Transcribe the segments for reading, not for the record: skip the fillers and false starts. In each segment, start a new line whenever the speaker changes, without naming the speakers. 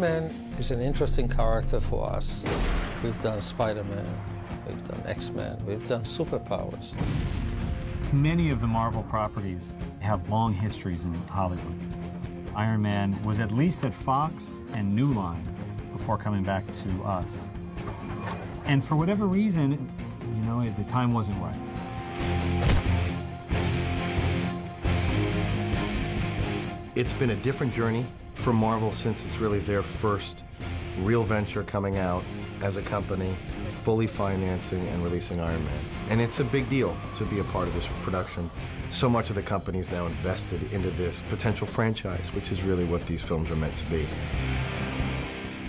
Man is an interesting character for us. We've done Spider-Man, we've done X-Men, we've done superpowers.
Many of the Marvel properties have long histories in Hollywood. Iron Man was at least at Fox and New Line before coming back to us. And for whatever reason, you know, the time wasn't right.
It's been a different journey for Marvel since it's really their first real venture coming out as a company, fully financing and releasing Iron Man. And it's a big deal to be a part of this production. So much of the company is now invested into this potential franchise, which is really what these films are meant to be.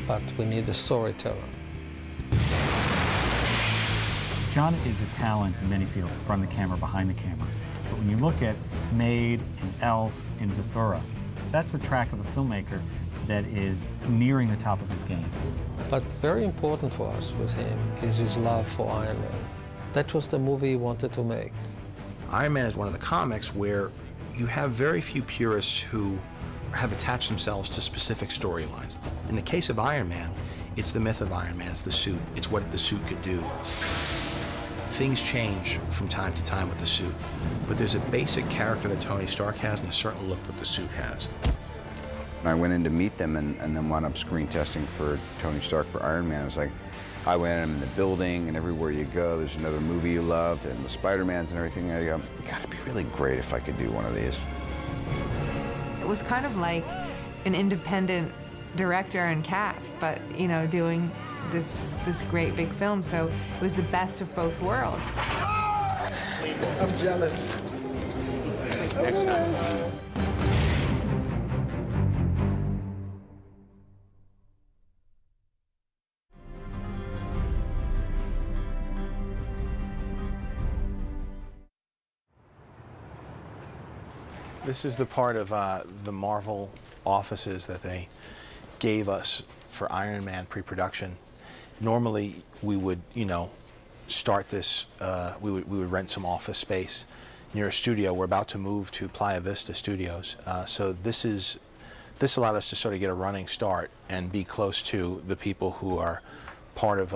But we need a storyteller.
John is a talent in many fields, front of the camera, behind the camera. But when you look at Maid and Elf and Zathura, that's a track of a filmmaker that is nearing the top of his game.
But very important for us with him is his love for Iron Man. That was the movie he wanted to make.
Iron Man is one of the comics where you have very few purists who have attached themselves to specific storylines. In the case of Iron Man, it's the myth of Iron Man, it's the suit, it's what the suit could do. Things change from time to time with the suit, but there's a basic character that Tony Stark has and a certain look that the suit has.
I went in to meet them and then wound up screen testing for Tony Stark for Iron Man. It was like, I went in the building and everywhere you go, there's another movie you loved and the Spider-Mans and everything. I go, God, it'd be really great if I could do one of these.
It was kind of like an independent director and cast, but, you know, doing this great big film, so it was the best of both worlds.
I'm jealous.
Next time.
This is the part of the Marvel offices that they gave us for Iron Man pre-production. Normally, we would, you know, start this, we would rent some office space near a studio. We're about to move to Playa Vista Studios. So this allowed us to sort of get a running start and be close to the people who are part of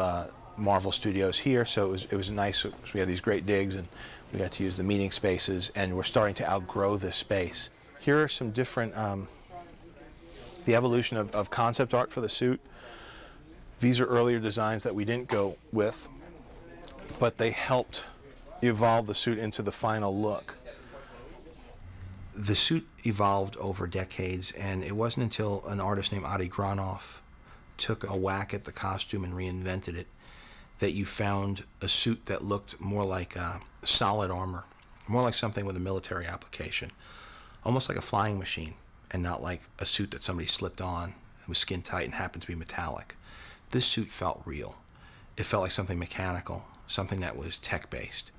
Marvel Studios here. So it was nice. We had these great digs and we got to use the meeting spaces, and we're starting to outgrow this space. Here are some different, the evolution of concept art for the suit. These are earlier designs that we didn't go with, but they helped evolve the suit into the final look. The suit evolved over decades, and it wasn't until an artist named Adi Granoff took a whack at the costume and reinvented it that you found a suit that looked more like solid armor, more like something with a military application, almost like a flying machine, and not like a suit that somebody slipped on, it was skin tight and happened to be metallic. This suit felt real. It felt like something mechanical, something that was tech-based.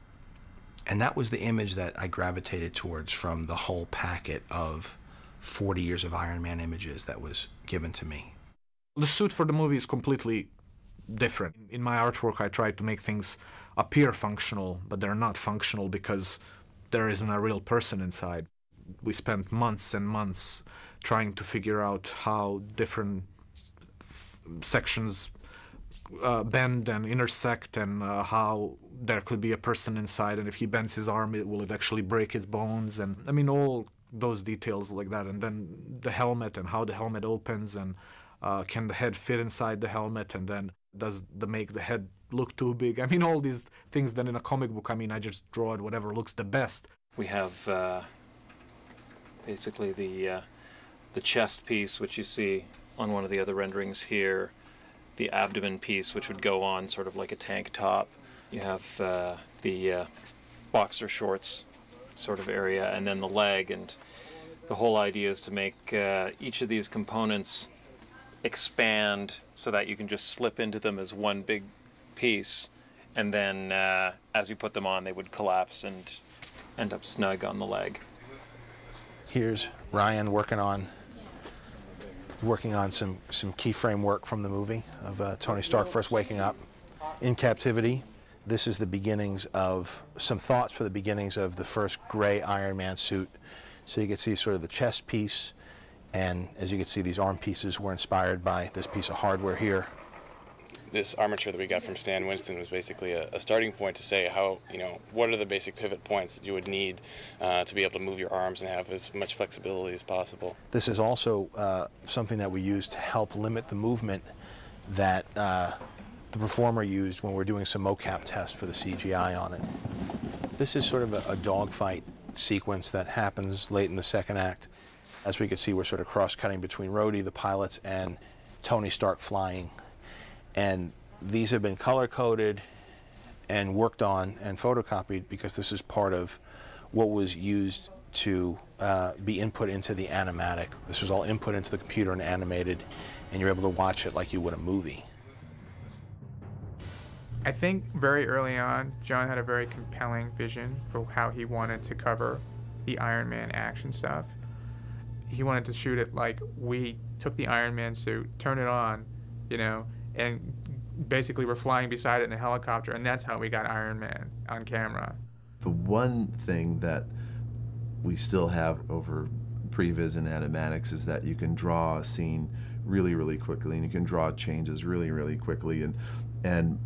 And that was the image that I gravitated towards from the whole packet of 40 years of Iron Man images that was given to me.
The suit for the movie is completely different. In my artwork, I try to make things appear functional, but they're not functional because there isn't a real person inside. We spent months and months trying to figure out how different sections bend and intersect, and how there could be a person inside, and if he bends his arm, will it actually break his bones? And I mean, all those details like that. And then the helmet and how the helmet opens, and can the head fit inside the helmet, and then does make the head look too big? I mean, all these things that in a comic book, I mean, I just draw it whatever looks the best.
We have basically the chest piece, which you see on one of the other renderings here, the abdomen piece, which would go on sort of like a tank top. You have the boxer shorts sort of area, and then the leg. And the whole idea is to make each of these components expand so that you can just slip into them as one big piece, and then as you put them on, they would collapse and end up snug on the leg.
Here's Ryan working on some keyframe work from the movie of Tony Stark first waking up in captivity. This is the beginnings of some thoughts for the beginnings of the first gray Iron Man suit. So you can see sort of the chest piece And as you can see, these arm pieces were inspired by this piece of hardware here.
This armature that we got from Stan Winston was basically a starting point to say how, what are the basic pivot points that you would need to be able to move your arms and have as much flexibility as possible.
This is also something that we use to help limit the movement that the performer used when we're doing some mocap tests for the CGI on it. This is sort of a dogfight sequence that happens late in the second act. As we can see, we're sort of cross-cutting between Rhodey, the pilots, and Tony Stark flying. And these have been color-coded and worked on and photocopied because this is part of what was used to be input into the animatic. This was all input into the computer and animated, and you're able to watch it like you would a movie.
I think very early on, John had a very compelling vision for how he wanted to cover the Iron Man action stuff. He wanted to shoot it like we took the Iron Man suit, turned it on, and basically we're flying beside it in a helicopter, and that's how we got Iron Man on camera.
The one thing that we still have over previs and animatics is that you can draw a scene really, really quickly, and you can draw changes really, really quickly, and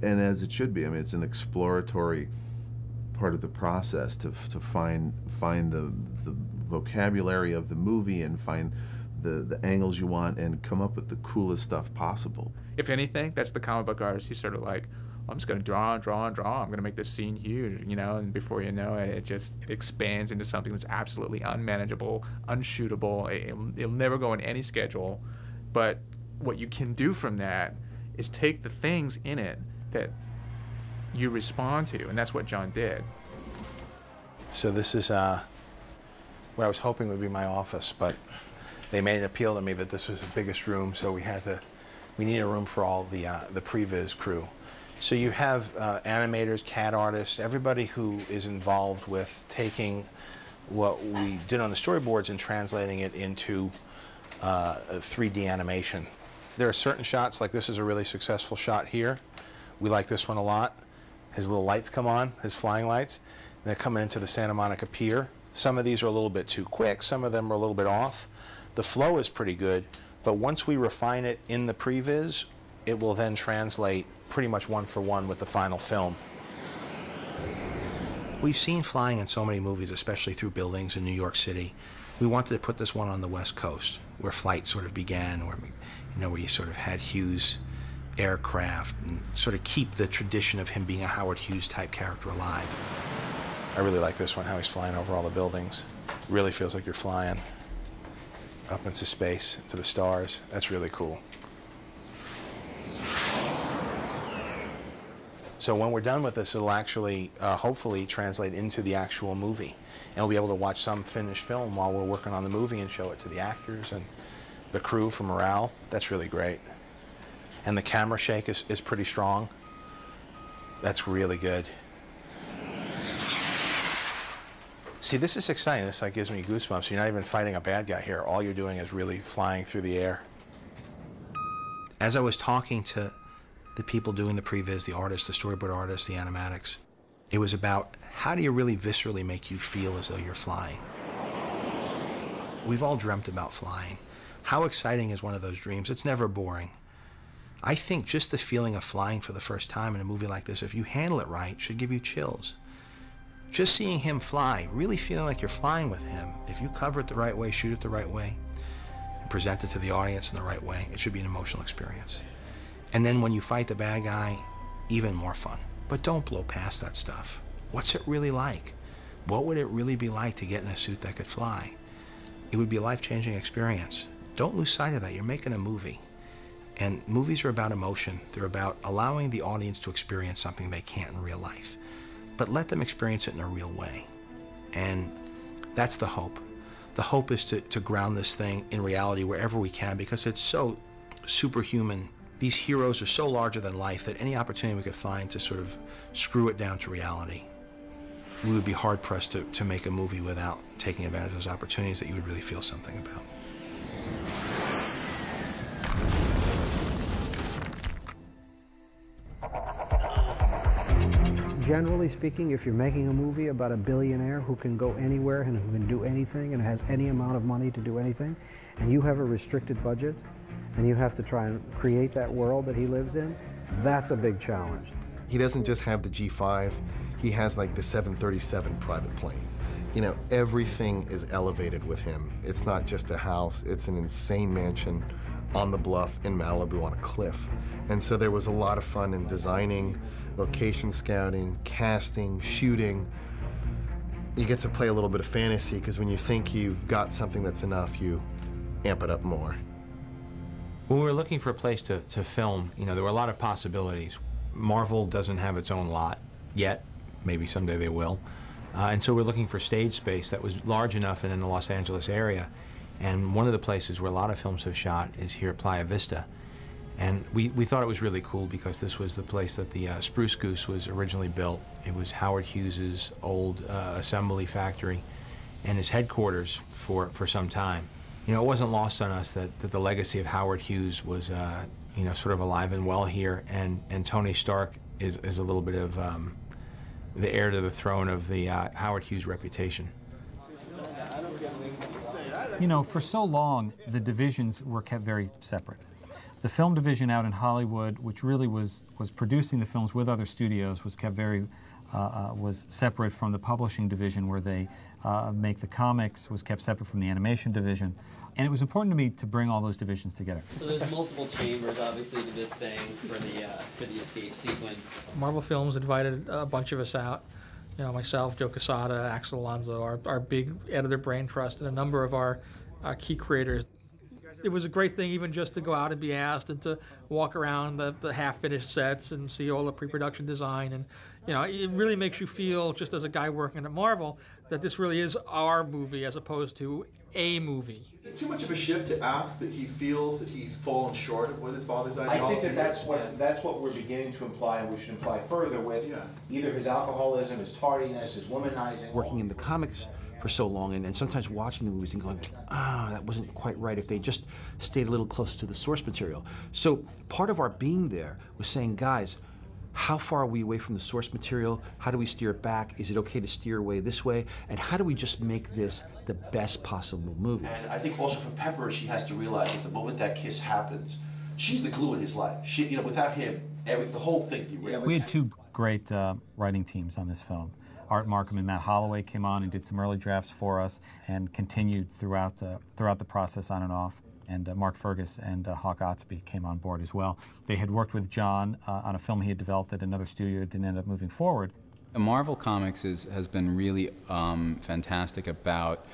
as it should be. I mean, it's an exploratory part of the process to find the vocabulary of the movie and find the angles you want and come up with the coolest stuff possible.
If anything, that's the comic book artist who's sort of like, I'm just going to draw and draw and draw. I'm going to make this scene huge, and before you know it, it expands into something that's absolutely unmanageable, unshootable. It'll never go in any schedule. But what you can do from that is take the things in it that you respond to, and that's what John did.
So this is what I was hoping would be my office, but they made an appeal to me that this was the biggest room, so we need a room for all the previs crew. So you have animators, CAD artists, everybody who is involved with taking what we did on the storyboards and translating it into a 3D animation. There are certain shots, like this is a really successful shot here. We like this one a lot. His little lights come on, his flying lights. They're coming into the Santa Monica Pier. Some of these are a little bit too quick, some of them are a little bit off. The flow is pretty good, but once we refine it in the previs, it will then translate pretty much one for one with the final film. We've seen flying in so many movies, especially through buildings in New York City. We wanted to put this one on the West Coast, where flight sort of began, where you sort of had Hughes aircraft, and sort of keep the tradition of him being a Howard Hughes type character alive. I really like this one, how he's flying over all the buildings. Really feels like you're flying up into space, into the stars. That's really cool. So when we're done with this, it'll actually, hopefully, translate into the actual movie. And we'll be able to watch some finished film while we're working on the movie and show it to the actors and the crew for morale. That's really great. And the camera shake is pretty strong. That's really good. See, this is exciting. This gives me goosebumps. You're not even fighting a bad guy here. All you're doing is really flying through the air. As I was talking to the people doing the previs, the artists, the storyboard artists, the animatics, it was about how do you really viscerally make you feel as though you're flying? We've all dreamt about flying. How exciting is one of those dreams? It's never boring. I think just the feeling of flying for the first time in a movie like this, if you handle it right, should give you chills. Just seeing him fly, really feeling like you're flying with him, if you cover it the right way, shoot it the right way, and present it to the audience in the right way, it should be an emotional experience. And then when you fight the bad guy, even more fun. But don't blow past that stuff. What's it really like? What would it really be like to get in a suit that could fly? It would be a life-changing experience. Don't lose sight of that. You're making a movie. And movies are about emotion. They're about allowing the audience to experience something they can't in real life. But let them experience it in a real way. And that's the hope. The hope is to ground this thing in reality wherever we can, because it's so superhuman. These heroes are so larger than life that any opportunity we could find to sort of screw it down to reality, we would be hard-pressed to make a movie without taking advantage of those opportunities that you would really feel something about.
generally speaking, if you're making a movie about a billionaire who can go anywhere and who can do anything and has any amount of money to do anything, and you have a restricted budget, and you have to try and create that world that he lives in, that's a big challenge.
He doesn't just have the G5, he has like the 737 private plane. You know, everything is elevated with him. It's not just a house, it's an insane mansion on the bluff in Malibu on a cliff. And so there was a lot of fun in designing, location scouting, casting, shooting. You get to play a little bit of fantasy because when you think you've got something that's enough, you amp it up more.
When we were looking for a place to film, you know, there were a lot of possibilities. Marvel doesn't have its own lot yet. Maybe someday they will. And so we're looking for stage space that was large enough and in the Los Angeles area. And one of the places where a lot of films have shot is here at Playa Vista. And we thought it was really cool because this was the place that the Spruce Goose was originally built. It was Howard Hughes's old assembly factory and his headquarters for some time. You know, it wasn't lost on us that the legacy of Howard Hughes was, you know, sort of alive and well here. And Tony Stark is a little bit of the heir to the throne of the Howard Hughes reputation.
You know, for so long, the divisions were kept very separate. The film division out in Hollywood, which really was producing the films with other studios, was kept very, was separate from the publishing division where they make the comics, was kept separate from the animation division. And it was important to me to bring all those divisions together.
So there's multiple chambers, obviously, to this thing for the escape sequence.
Marvel Films invited a bunch of us out. You know, myself, Joe Quesada, Axel Alonso, our big editor brain trust, and a number of our key creators. It was a great thing even just to go out and be asked and to walk around the half-finished sets and see all the pre-production design. And, you know, it really makes you feel, just as a guy working at Marvel, that this really is our movie as opposed to a movie.
Is it too much of a shift to ask that he feels that he's fallen short of what his father's ideology
I think that's what we're beginning to imply, and we should imply further with either his alcoholism, his tardiness, his womanizing.
Working in the comics for so long, and sometimes watching the movies and going, that wasn't quite right if they just stayed a little closer to the source material. So part of our being there was saying, guys, how far are we away from the source material? How do we steer it back? Is it okay to steer away this way? And how do we just make this the best possible movie?
And I think also for Pepper, she has to realize that the moment that kiss happens, she's the glue in his life. She, you know, without him, the whole thing derailed.
We had two great writing teams on this film. Art Markham and Matt Holloway came on and did some early drafts for us and continued throughout the process on and off. And Mark Fergus and Hawk Otsby came on board as well. They had worked with John on a film he had developed at another studio. It didn't end up moving forward.
Marvel Comics has been really fantastic about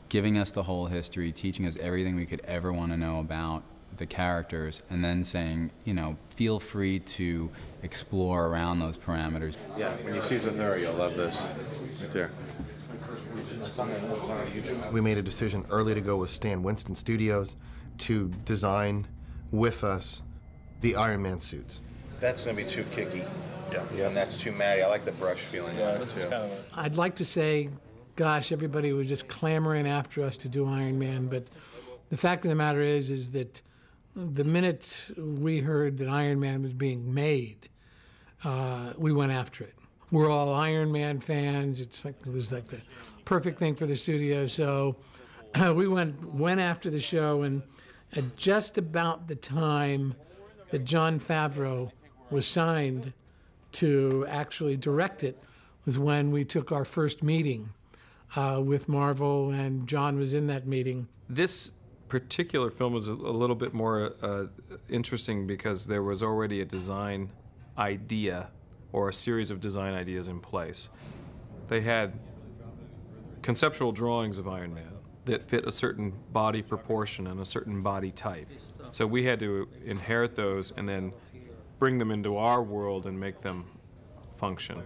giving us the whole history, teaching us everything we could ever want to know about the characters, and then saying, you know, feel free to explore around those parameters.
Yeah, when you see Zathura, you'll love this right there.
We made a decision early to go with Stan Winston Studios to design with us the Iron Man suits.
That's going to be too kicky. Yeah. And that's too matty. I like the brush feeling. Yeah, this is kind of
I'd like to say, gosh, everybody was just clamoring after us to do Iron Man, but the fact of the matter is that the minute we heard that Iron Man was being made, we went after it. We're all Iron Man fans. It was like the perfect thing for the studio. So we went after the show, and at just about the time that Jon Favreau was signed to actually direct it was when we took our first meeting with Marvel, and John was in that meeting.
This particular film was a little bit more interesting because there was already a design idea or a series of design ideas in place. They had conceptual drawings of Iron Man that fit a certain body proportion and a certain body type. So we had to inherit those and then bring them into our world and make them function.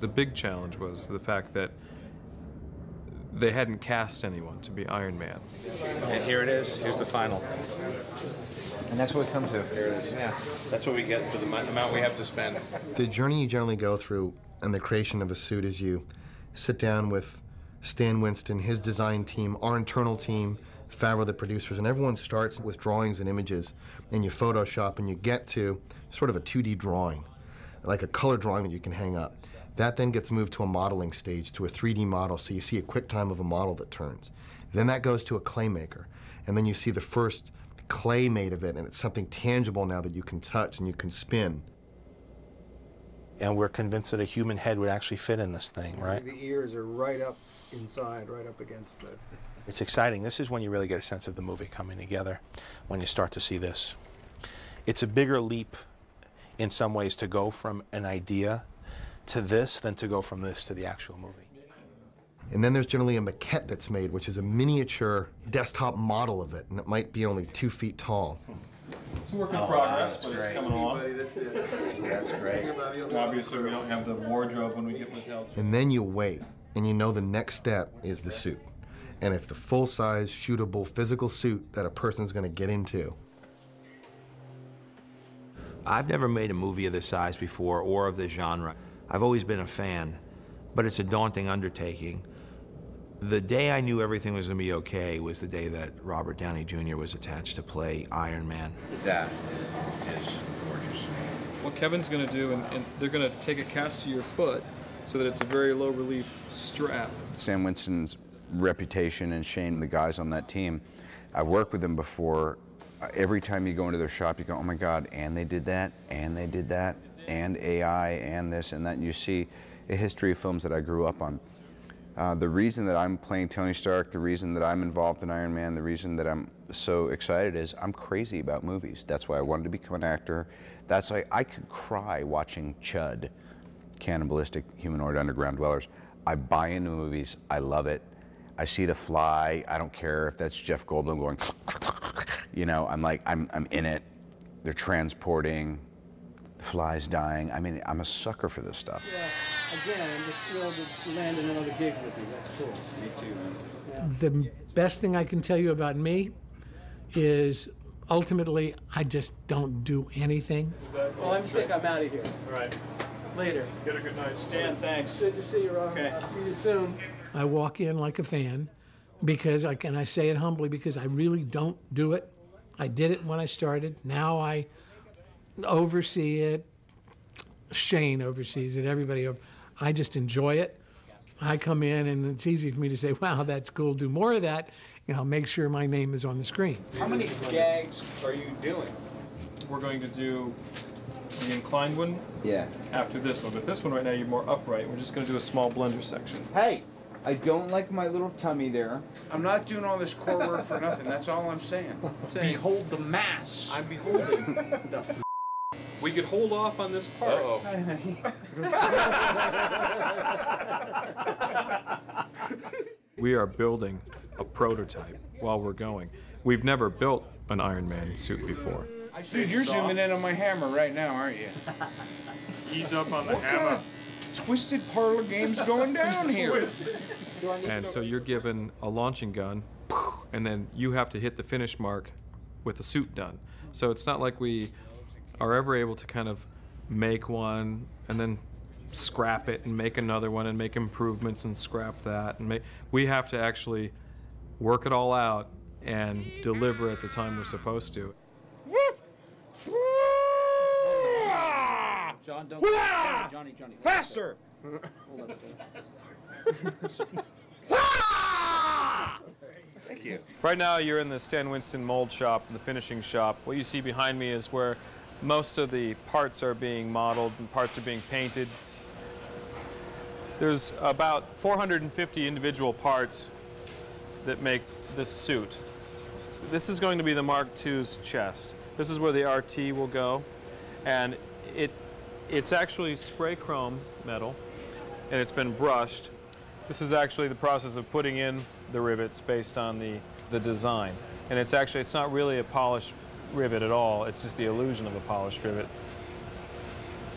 The big challenge was the fact that they hadn't cast anyone to be Iron Man.
And here it is. Here's the final.
And that's what we come to.
Here it is. Yeah. That's what we get for the amount we have to spend.
The journey you generally go through and the creation of a suit is you sit down with Stan Winston, his design team, our internal team, Favreau, the producers, and everyone starts with drawings and images, and you Photoshop and you get to sort of a 2D drawing. like a color drawing that you can hang up. That then gets moved to a modeling stage, to a 3D model, so you see a quick time of a model that turns. Then that goes to a clay maker, and then you see the first clay made of it, and it's something tangible now that you can touch and you can spin.
And we're convinced that a human head would actually fit in this thing, right?
The ears are right up inside, right up against the...
It's exciting. This is when you really get a sense of the movie coming together, when you start to see this. It's a bigger leap in some ways to go from an idea to this than to go from this to the actual movie.
And then there's generally a maquette that's made, which is a miniature desktop model of it, and it might be only 2 feet tall.
It's a work in progress, but it's coming along.
That's great.
Obviously, we don't have the wardrobe when we get with help.
And then you wait, and you know the next step is the suit. And it's the full-size, shootable, physical suit that a person's going to get into.
I've never made a movie of this size before or of this genre. I've always been a fan, but it's a daunting undertaking. The day I knew everything was going to be okay was the day that Robert Downey Jr. was attached to play Iron Man.
That is gorgeous.
What Kevin's going to do, and they're going to take a cast of your foot so that it's a very low relief strap.
Stan Winston's reputation and Shane, the guys on that team, I've worked with them before. Every time you go into their shop, you go, oh my God, and they did that, and they did that, and AI, and this and that. And you see a history of films that I grew up on. The reason that I'm playing Tony Stark, the reason that I'm involved in Iron Man, the reason that I'm so excited is I'm crazy about movies. That's why I wanted to become an actor. That's why I could cry watching Chud, Cannibalistic Humanoid Underground Dwellers. I buy into movies. I love it. I see The Fly. I don't care if that's Jeff Goldblum going, you know, I'm like, I'm in it. They're transporting. The Fly's dying. I mean, I'm a sucker for this stuff.
Yeah, again, I'm just thrilled to land another gig with you. That's cool.
Me too, man.
Yeah. The best thing I can tell you about me is ultimately I just don't do anything. Well, I'm sick. I'm out of here.
All right.
Later.
Get a good night.
Stan, thanks. Good to see you, Rob. Okay. I'll see you soon. I walk in like a fan because I say it humbly because I really don't do it. I did it when I started. Now I oversee it. Shane oversees it. Everybody. I just enjoy it. I come in and it's easy for me to say, wow, that's cool. Do more of that. You know, make sure my name is on the screen.
How many gags are you doing? We're going to do the inclined one.
Yeah.
After this one, but this one right now you're more upright. We're just going to do a small blender section.
Hey, I don't like my little tummy there.
I'm not doing all this core work for nothing. That's all I'm saying. Behold the mass.
I'm beholding.
The
we could hold off on this part. We are building a prototype while we're going. We've never built an Iron Man suit before.
Dude, you're zooming in on my hammer right now, aren't you?
He's up on the
what
hammer.
Kind of twisted parlor games going down here?
And so you're given a launching gun, and then you have to hit the finish mark with the suit done. So it's not like we are ever able to kind of make one and then scrap it and make another one and make improvements and scrap that. And we have to actually work it all out and deliver at the time we're supposed to.
John, don't. Johnny. Faster!
Thank you. Right now you're in the Stan Winston mold shop, the finishing shop. What you see behind me is where most of the parts are being modeled and parts are being painted. There's about 450 individual parts that make this suit. This is going to be the Mark II's chest. This is where the RT will go, and it's actually spray chrome metal, and it's been brushed. This is actually the process of putting in the rivets based on the design. And it's not really a polished rivet at all. It's just the illusion of a polished rivet.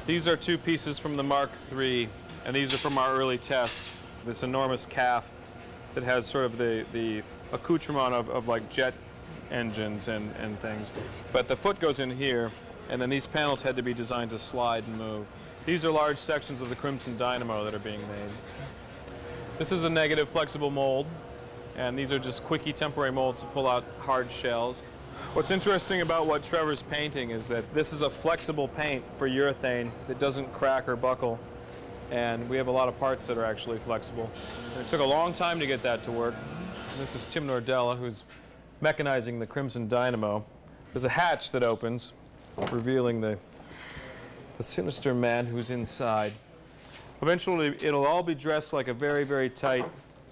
These are 2 pieces from the Mark III, and these are from our early test. This enormous calf that has sort of the accoutrement of like jet engines and things. But the foot goes in here, and then these panels had to be designed to slide and move. These are large sections of the Crimson Dynamo that are being made. This is a negative flexible mold, and these are just quickie temporary molds to pull out hard shells. What's interesting about what Trevor's painting is that this is a flexible paint for urethane that doesn't crack or buckle. And we have a lot of parts that are actually flexible. And it took a long time to get that to work. And this is Tim Nordella, who's mechanizing the Crimson Dynamo. There's a hatch that opens, revealing the sinister man who's inside. Eventually, it'll all be dressed like a very, very tight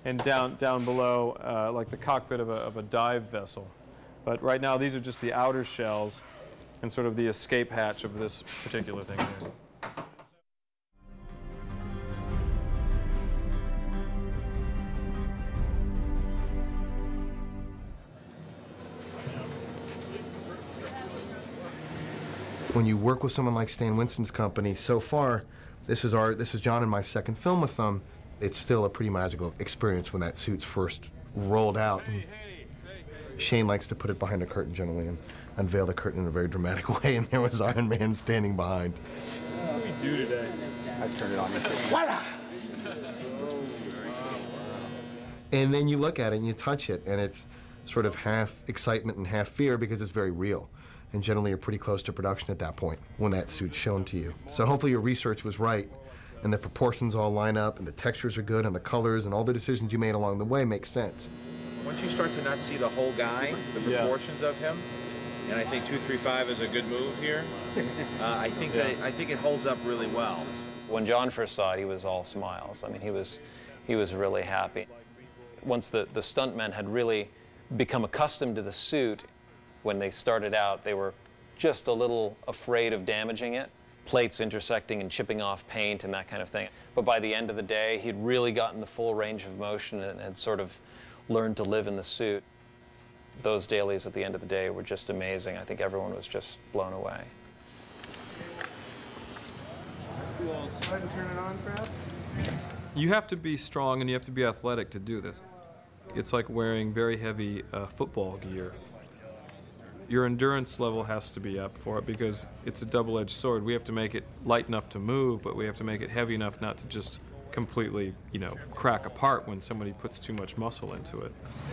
and down below, like the cockpit of a dive vessel. But right now, these are just the outer shells and sort of the escape hatch of this particular thing here.
When you work with someone like Stan Winston's company, so far, this is John and my second film with them. It's still a pretty magical experience when that suit's first rolled out. Shane likes to put it behind a curtain generally and unveil the curtain in a very dramatic way, and there was Iron Man standing behind.
What do we do today?
I turned it on.
Voila! And then you look at it and you touch it, and it's sort of half excitement and half fear because it's very real. And generally you're pretty close to production at that point when that suit's shown to you. So hopefully your research was right, and the proportions all line up, and the textures are good, and the colors, and all the decisions you made along the way make sense.
Once you start to not see the whole guy, the proportions of him, and I think 235 is a good move here. I think it holds up really well.
When John first saw it, he was all smiles. I mean, he was really happy. Once the stuntmen had really become accustomed to the suit, when they started out, they were just a little afraid of damaging it, plates intersecting and chipping off paint and that kind of thing. But by the end of the day, he'd really gotten the full range of motion and had sort of learned to live in the suit. Those dailies at the end of the day were just amazing. I think everyone was just blown away.
Go ahead and turn it on, Crab.
You have to be strong and you have to be athletic to do this. It's like wearing very heavy football gear. Your endurance level has to be up for it because it's a double-edged sword. We have to make it light enough to move, but we have to make it heavy enough not to just completely, crack apart when somebody puts too much muscle into it.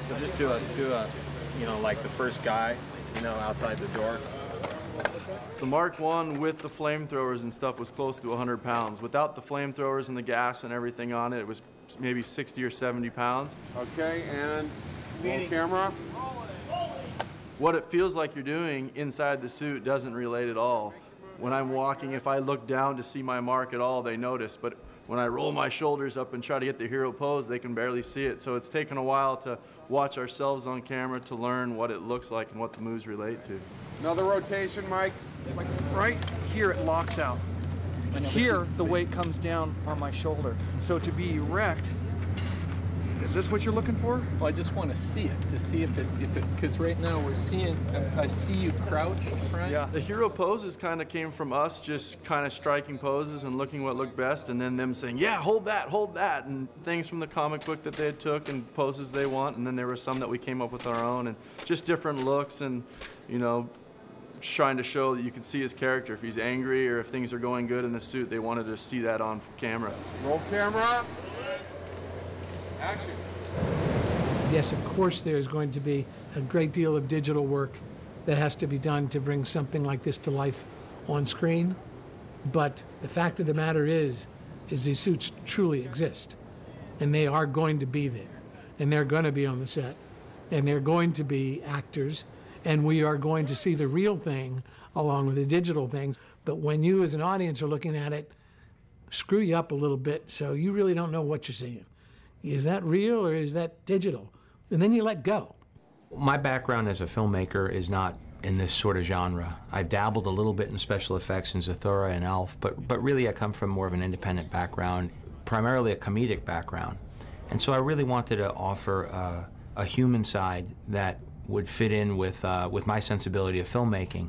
So just do a, like the first guy, outside the door.
The Mark I with the flamethrowers and stuff was close to 100 pounds. Without the flamethrowers and the gas and everything on it, it was maybe 60 or 70 pounds.
Okay, and roll camera.
What it feels like you're doing inside the suit doesn't relate at all. When I'm walking, if I look down to see my mark at all, they notice. But when I roll my shoulders up and try to get the hero pose, they can barely see it. So it's taken a while to watch ourselves on camera to learn what it looks like and what the moves relate to.
Another rotation, Mike.
Like right here, it locks out. Here, the weight comes down on my shoulder. So to be erect, is this what you're looking for?
Well, I just want to see it, to see if it, because right now we're seeing, I see you crouch, right?
Yeah, the hero poses kind of came from us just kind of striking poses and looking what looked best, and then them saying, yeah, hold that, and things from the comic book that they had took and poses they want, and then there were some that we came up with our own, and just different looks and, trying to show that you can see his character. If he's angry or if things are going good in the suit, they wanted to see that on camera.
Roll camera. Action.
Yes, of course there's going to be a great deal of digital work that has to be done to bring something like this to life on screen. But the fact of the matter is these suits truly exist. And they are going to be there. And they're going to be on the set. And they're going to be actors. And we are going to see the real thing along with the digital thing. But when you as an audience are looking at it, screw you up a little bit so you really don't know what you're seeing. Is that real or is that digital? And then you let go.
My background as a filmmaker is not in this sort of genre. I've dabbled a little bit in special effects in Zathura and Elf, but really I come from more of an independent background, primarily a comedic background. And so I really wanted to offer a human side that would fit in with my sensibility of filmmaking.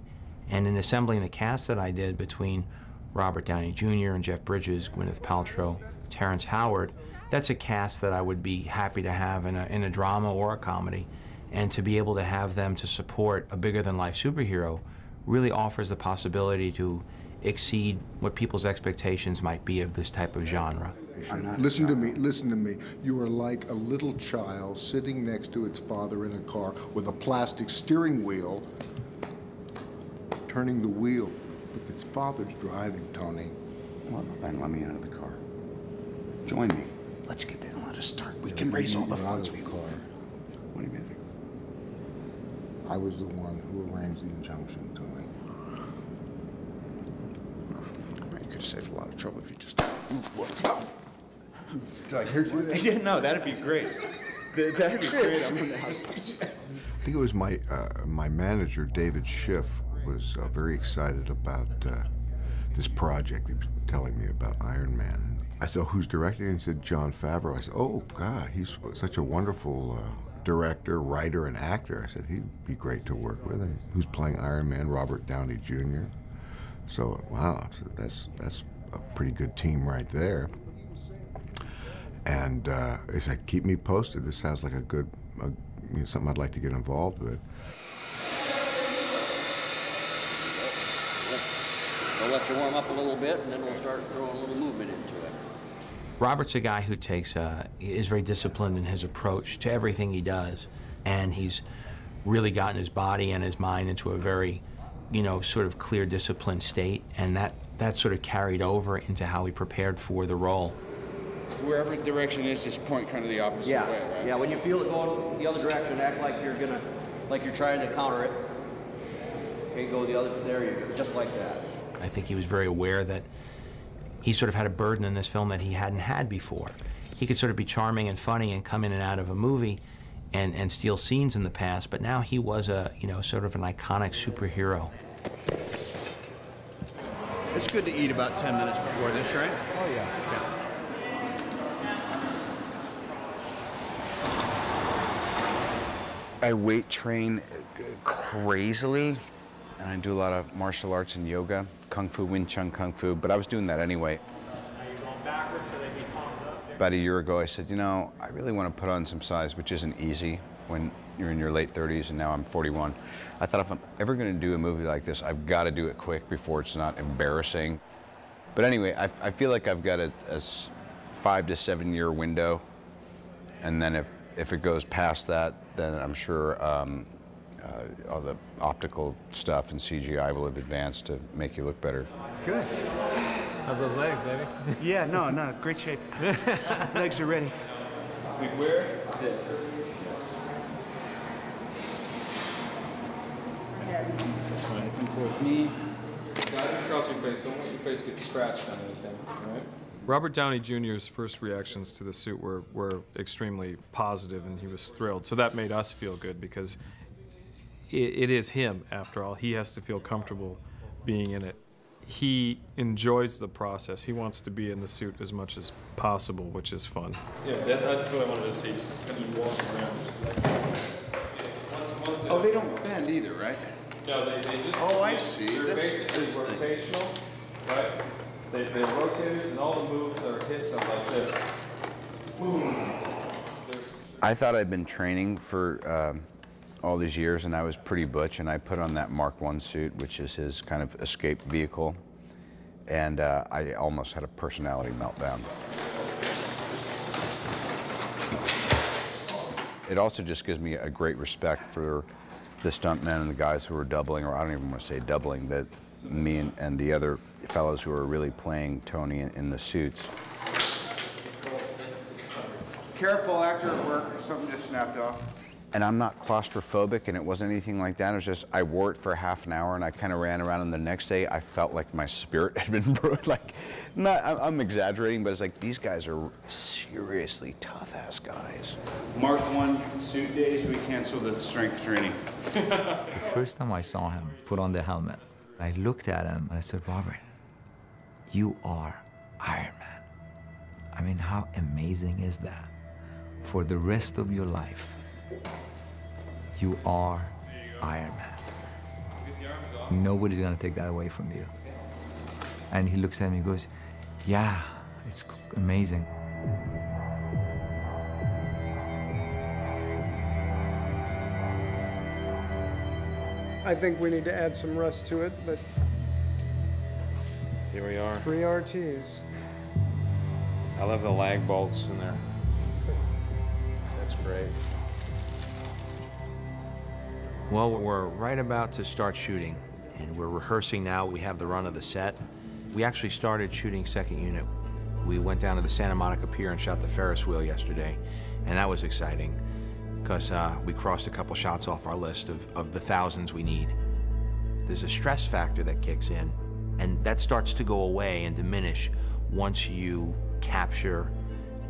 And in assembling the cast that I did between Robert Downey Jr. and Jeff Bridges, Gwyneth Paltrow, Terrence Howard, that's a cast that I would be happy to have in a drama or a comedy. And to be able to have them to support a bigger-than-life superhero really offers the possibility to exceed what people's expectations might be of this type of genre.
situation.
not
Listen to me, listen to me. You are like a little child sitting next to its father in a car with a plastic steering wheel, turning the wheel. But its father's driving, Tony.
Well, then let me out of the car. Join me. Let's get there and let us start. We can raise all the funds we
car.
What do you mean?
I was the one who arranged the injunction, Tony.
You could have saved a lot of trouble if you just...
What's up?
Did I hear you there?
Yeah, no, that'd be great. That'd be great. I'm in the house.
I think it was my manager, David Schiff, was very excited about this project. He was telling me about Iron Man. And I said, oh, who's directing it? He said, Jon Favreau. I said, oh, God, he's such a wonderful director, writer, and actor. I said, he'd be great to work with. And who's playing Iron Man? Robert Downey Jr. So, wow, so that's a pretty good team right there. And he said, keep me posted. This sounds like something I'd like to get involved with.
We'll let you warm up a little bit, and then we'll start throwing a little movement into it.
Robert's a guy who is very disciplined in his approach to everything he does, and he's really gotten his body and his mind into a very, sort of clear, disciplined state, and that sort of carried over into how he prepared for the role.
Wherever the direction is, just point kind of the opposite way, right?
Yeah, when you feel it going the other direction, act like you're trying to counter it. Okay, go the other, there you go, just like that.
I think he was very aware that he sort of had a burden in this film that he hadn't had before. He could sort of be charming and funny and come in and out of a movie and steal scenes in the past, but now he was sort of an iconic superhero.
It's good to eat about 10 minutes before this, right?
Oh, yeah.
I weight train crazily, and I do a lot of martial arts and yoga, Kung Fu, Wing Chun Kung Fu, but I was doing that anyway. About a year ago, I said, I really want to put on some size, which isn't easy when you're in your late 30s, and now I'm 41. I thought if I'm ever going to do a movie like this, I've got to do it quick before it's not embarrassing. But anyway, I feel like I've got a 5 to 7 year window, and then if it goes past that, then I'm sure all the optical stuff and CGI will have advanced to make you look better.
It's good. How's those legs, baby?
Yeah, no, great shape. Legs are ready.
We wear this.
That's fine. Come towards me.
Guide it across your face. Don't let your face get scratched on anything, all right? Robert Downey Jr.'s first reactions to the suit were extremely positive, and he was thrilled. So that made us feel good because it is him, after all. He has to feel comfortable being in it. He enjoys the process. He wants to be in the suit as much as possible, which is fun.
Yeah, that's what I wanted to see. Just kind of walking around.
Oh, they don't bend either, right?
No, they just...
Oh, I see.
They're basically rotational, right? They're rotators, and all the moves or hits are like this. Boom.
I thought I'd been training for all these years, and I was pretty butch, and I put on that Mark I suit, which is his kind of escape vehicle, and I almost had a personality meltdown. It also just gives me a great respect for the stuntmen and the guys who are doubling, or I don't even want to say doubling, that me and the other fellows who are really playing Tony in the suits.
Careful, actor at work, something just snapped off.
And I'm not claustrophobic, and it wasn't anything like that. It was just, I wore it for half an hour, and I kind of ran around, and the next day, I felt like my spirit had been broken. I'm exaggerating, but it's like, these guys are seriously tough-ass guys.
Mark I suit days, we cancel the strength training.
The first time I saw him put on the helmet, I looked at him, and I said, Robert, you are Iron Man. I mean, how amazing is that? For the rest of your life, you are Iron Man. Nobody's gonna take that away from you. And he looks at me and goes, yeah, it's amazing.
I think we need to add some rust to it, but
here we are.
3 RTs.
I love the lag bolts in there. That's great. Well, we're right about to start shooting, and we're rehearsing now. We have the run of the set. We actually started shooting second unit. We went down to the Santa Monica Pier and shot the Ferris wheel yesterday, and that was exciting because we crossed a couple shots off our list of the thousands we need. There's a stress factor that kicks in, and that starts to go away and diminish once you capture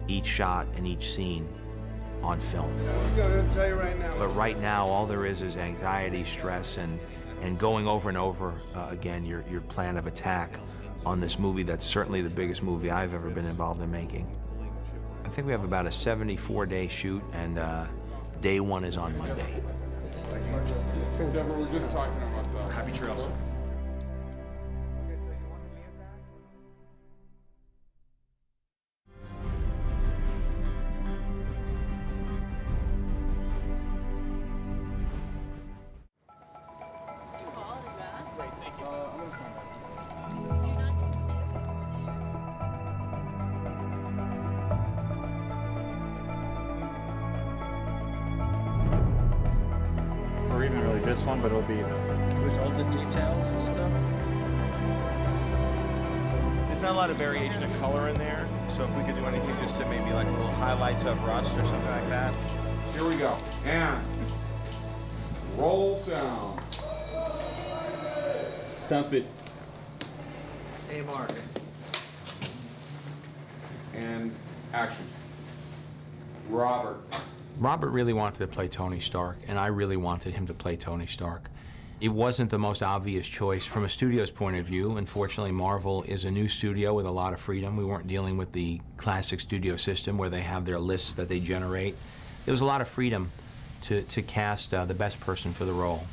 each shot and each scene on film.
Tell you right now.
But right now, all there is anxiety, stress, and going over and over again your plan of attack on this movie that's certainly the biggest movie I've ever been involved in making. I think we have about a 74-day shoot, and day one is on Monday.
Deborah, we're just talking about the
Happy trails.
Or even really this one, but it'll be with all the details and stuff.
There's not a lot of variation of color in there, so if we could do anything just to maybe like little highlights of rust or something like that.
Here we go. And roll sound.
Sounds good.
Hey, Mark.
And action. Robert.
Robert really wanted to play Tony Stark, and I really wanted him to play Tony Stark. It wasn't the most obvious choice from a studio's point of view. Unfortunately, Marvel is a new studio with a lot of freedom. We weren't dealing with the classic studio system where they have their lists that they generate. There was a lot of freedom to cast the best person for the role,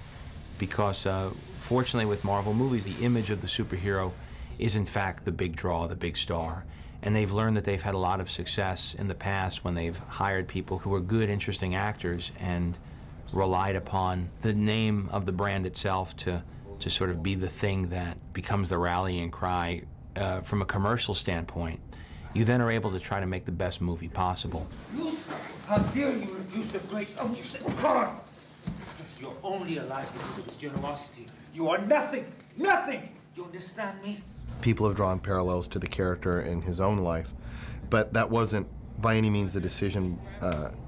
because fortunately with Marvel movies, the image of the superhero is in fact the big draw, the big star. And they've learned that they've had a lot of success in the past when they've hired people who are good, interesting actors and relied upon the name of the brand itself to sort of be the thing that becomes the rallying cry from a commercial standpoint. You then are able to try to make the best movie possible.
How dare you refuse the great object of God? You're only alive because of his generosity. You are nothing, nothing! You understand me?
People have drawn parallels to the character in his own life, but that wasn't by any means the decision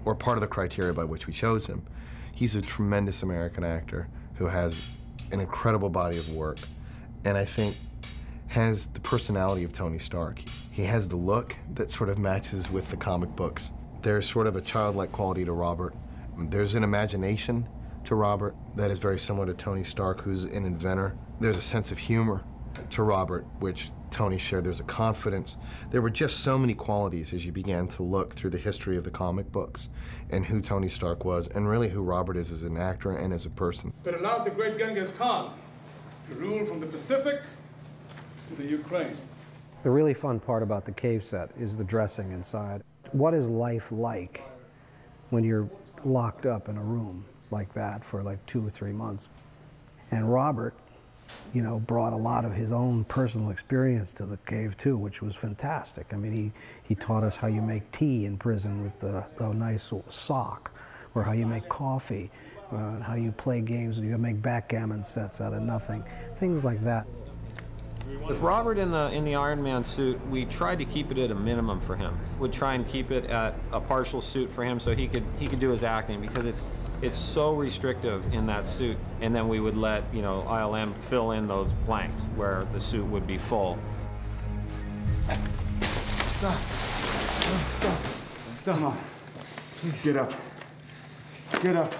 or part of the criteria by which we chose him. He's a tremendous American actor who has an incredible body of work, and I think has the personality of Tony Stark. He has the look that sort of matches with the comic books. There's sort of a childlike quality to Robert. There's an imagination to Robert that is very similar to Tony Stark, who's an inventor. There's a sense of humor to Robert, which Tony shared. There's a confidence. There were just so many qualities as you began to look through the history of the comic books and who Tony Stark was, and really who Robert is as an actor and as a person.
That allowed the great Genghis Khan to rule from the Pacific to the Ukraine.
The really fun part about the cave set is the dressing inside. What is life like when you're locked up in a room like that for like 2 or 3 months? And Robert, you know, brought a lot of his own personal experience to the cave too, which was fantastic. I mean, he taught us how you make tea in prison with the nice sock, or how you make coffee, and how you play games, you make backgammon sets out of nothing, things like that.
With Robert in the Iron Man suit, we tried to keep it at a minimum for him. We'd try and keep it at a partial suit for him so he could do his acting, because it's so restrictive in that suit. And then we would let, you know, ILM fill in those blanks where the suit would be full.
Stop. Stop. Stop. Come on. Please get up. Get up.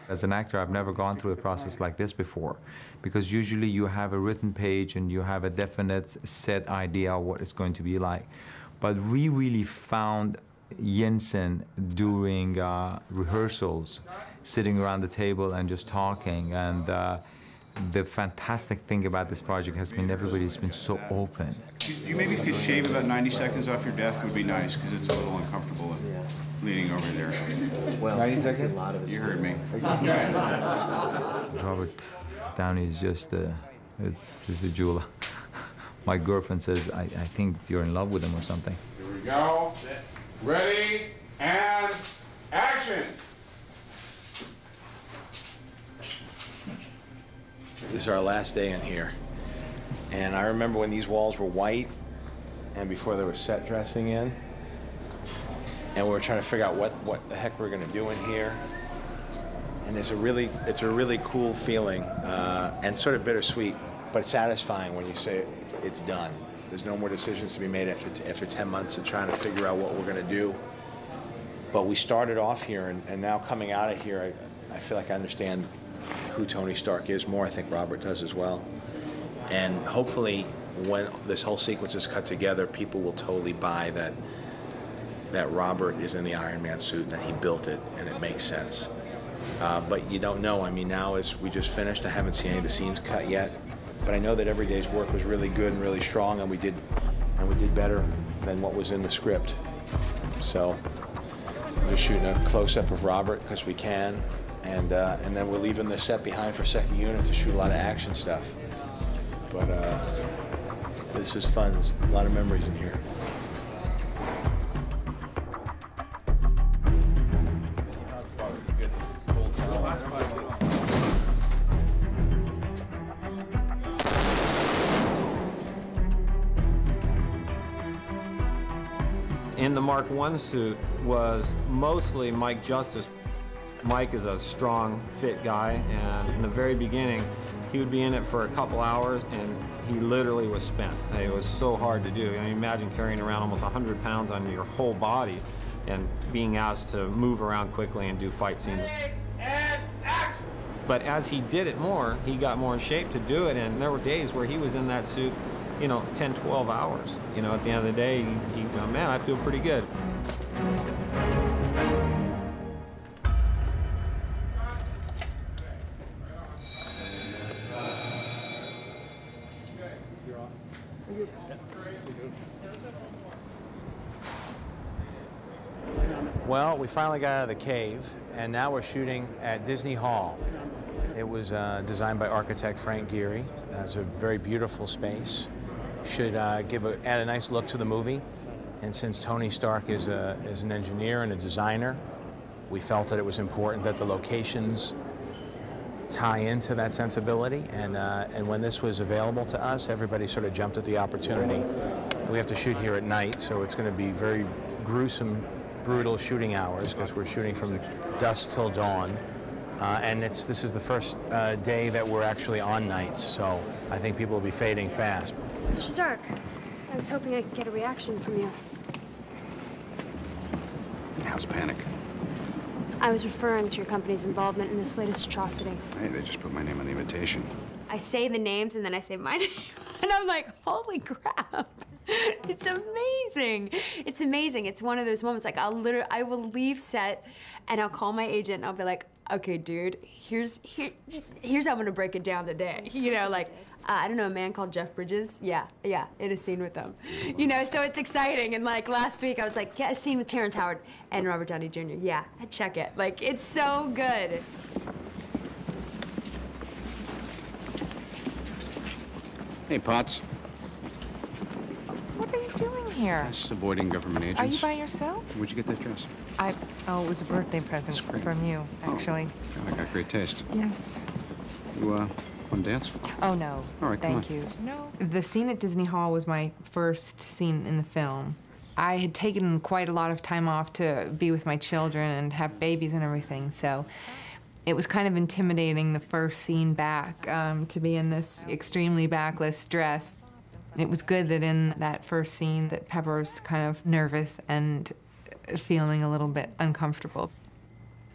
As an actor, I've never gone through a process like this before, because usually you have a written page and you have a definite set idea of what it's going to be like. But we really found Jensen during rehearsals, sitting around the table and just talking. And the fantastic thing about this project has been everybody's been so open.
You maybe could shave about 90 seconds off your death would be nice, because it's a little uncomfortable leaning over there.
Well,
90 seconds? You heard me.
Robert Downey is just he's a jeweler. My girlfriend says, I think you're in love with him or something.
Here we go. Ready, and action!
This is our last day in here. And I remember when these walls were white and before there was set dressing in. And we were trying to figure out what the heck we're gonna do in here. And it's a really cool feeling and sort of bittersweet, but satisfying when you say it's done. There's no more decisions to be made after 10 months of trying to figure out what we're gonna do. But we started off here, and now coming out of here, I feel like I understand who Tony Stark is more. I think Robert does as well. And hopefully, when this whole sequence is cut together, people will totally buy that Robert is in the Iron Man suit and that he built it, and it makes sense. But you don't know. I mean, now as we just finished, I haven't seen any of the scenes cut yet. But I know that every day's work was really good and really strong, and we did better than what was in the script. So we're just shooting a close-up of Robert because we can, and then we're leaving the set behind for second unit to shoot a lot of action stuff. But this was fun. There's a lot of memories in here.
In the Mark I suit was mostly Mike Justice. Mike is a strong, fit guy, and in the very beginning, he would be in it for a couple hours, and he literally was spent. It was so hard to do. I mean, imagine carrying around almost 100 pounds on your whole body and being asked to move around quickly and do fight scenes. But as he did it more, he got more in shape to do it, and there were days where he was in that suit, 10, 12 hours. At the end of the day, he'd go, man, I feel pretty good.
Well, we finally got out of the cave, and now we're shooting at Disney Hall. It was designed by architect Frank Gehry. It's a very beautiful space. Should add a nice look to the movie. And since Tony Stark is an engineer and a designer, we felt that it was important that the locations tie into that sensibility. And when this was available to us, everybody sort of jumped at the opportunity. We have to shoot here at night, so it's going to be very gruesome, brutal shooting hours because we're shooting from dusk till dawn. And this is the first day that we're actually on nights, so I think people will be fading fast.
Mr. Stark, I was hoping I could get a reaction from you.
How's Panic?
I was referring to your company's involvement in this latest atrocity.
Hey, they just put my name on the invitation.
I say the names and then I say my name, and I'm like, holy crap. It's amazing. It's amazing. It's one of those moments, like I will leave set and I'll call my agent and I'll be like, okay, dude, here's how I'm gonna break it down today. I don't know, a man called Jeff Bridges? Yeah, in a scene with them. So it's exciting. And like last week I was like, yeah, a scene with Terrence Howard and Robert Downey Jr. Yeah, I'd check it. Like, it's so good.
Hey, Potts.
What are you doing here?
Just avoiding government agents.
Are you by yourself?
Where'd you get that dress?
Oh, it was a birthday present from you, actually.
Oh, I got great taste.
Yes.
You, want to dance?
Oh, no.
All right,
Thank you. No. The scene at Disney Hall was my first scene in the film. I had taken quite a lot of time off to be with my children and have babies and everything, so it was kind of intimidating the first scene back to be in this extremely backless dress. It was good that in that first scene that Pepper was kind of nervous and feeling a little bit uncomfortable.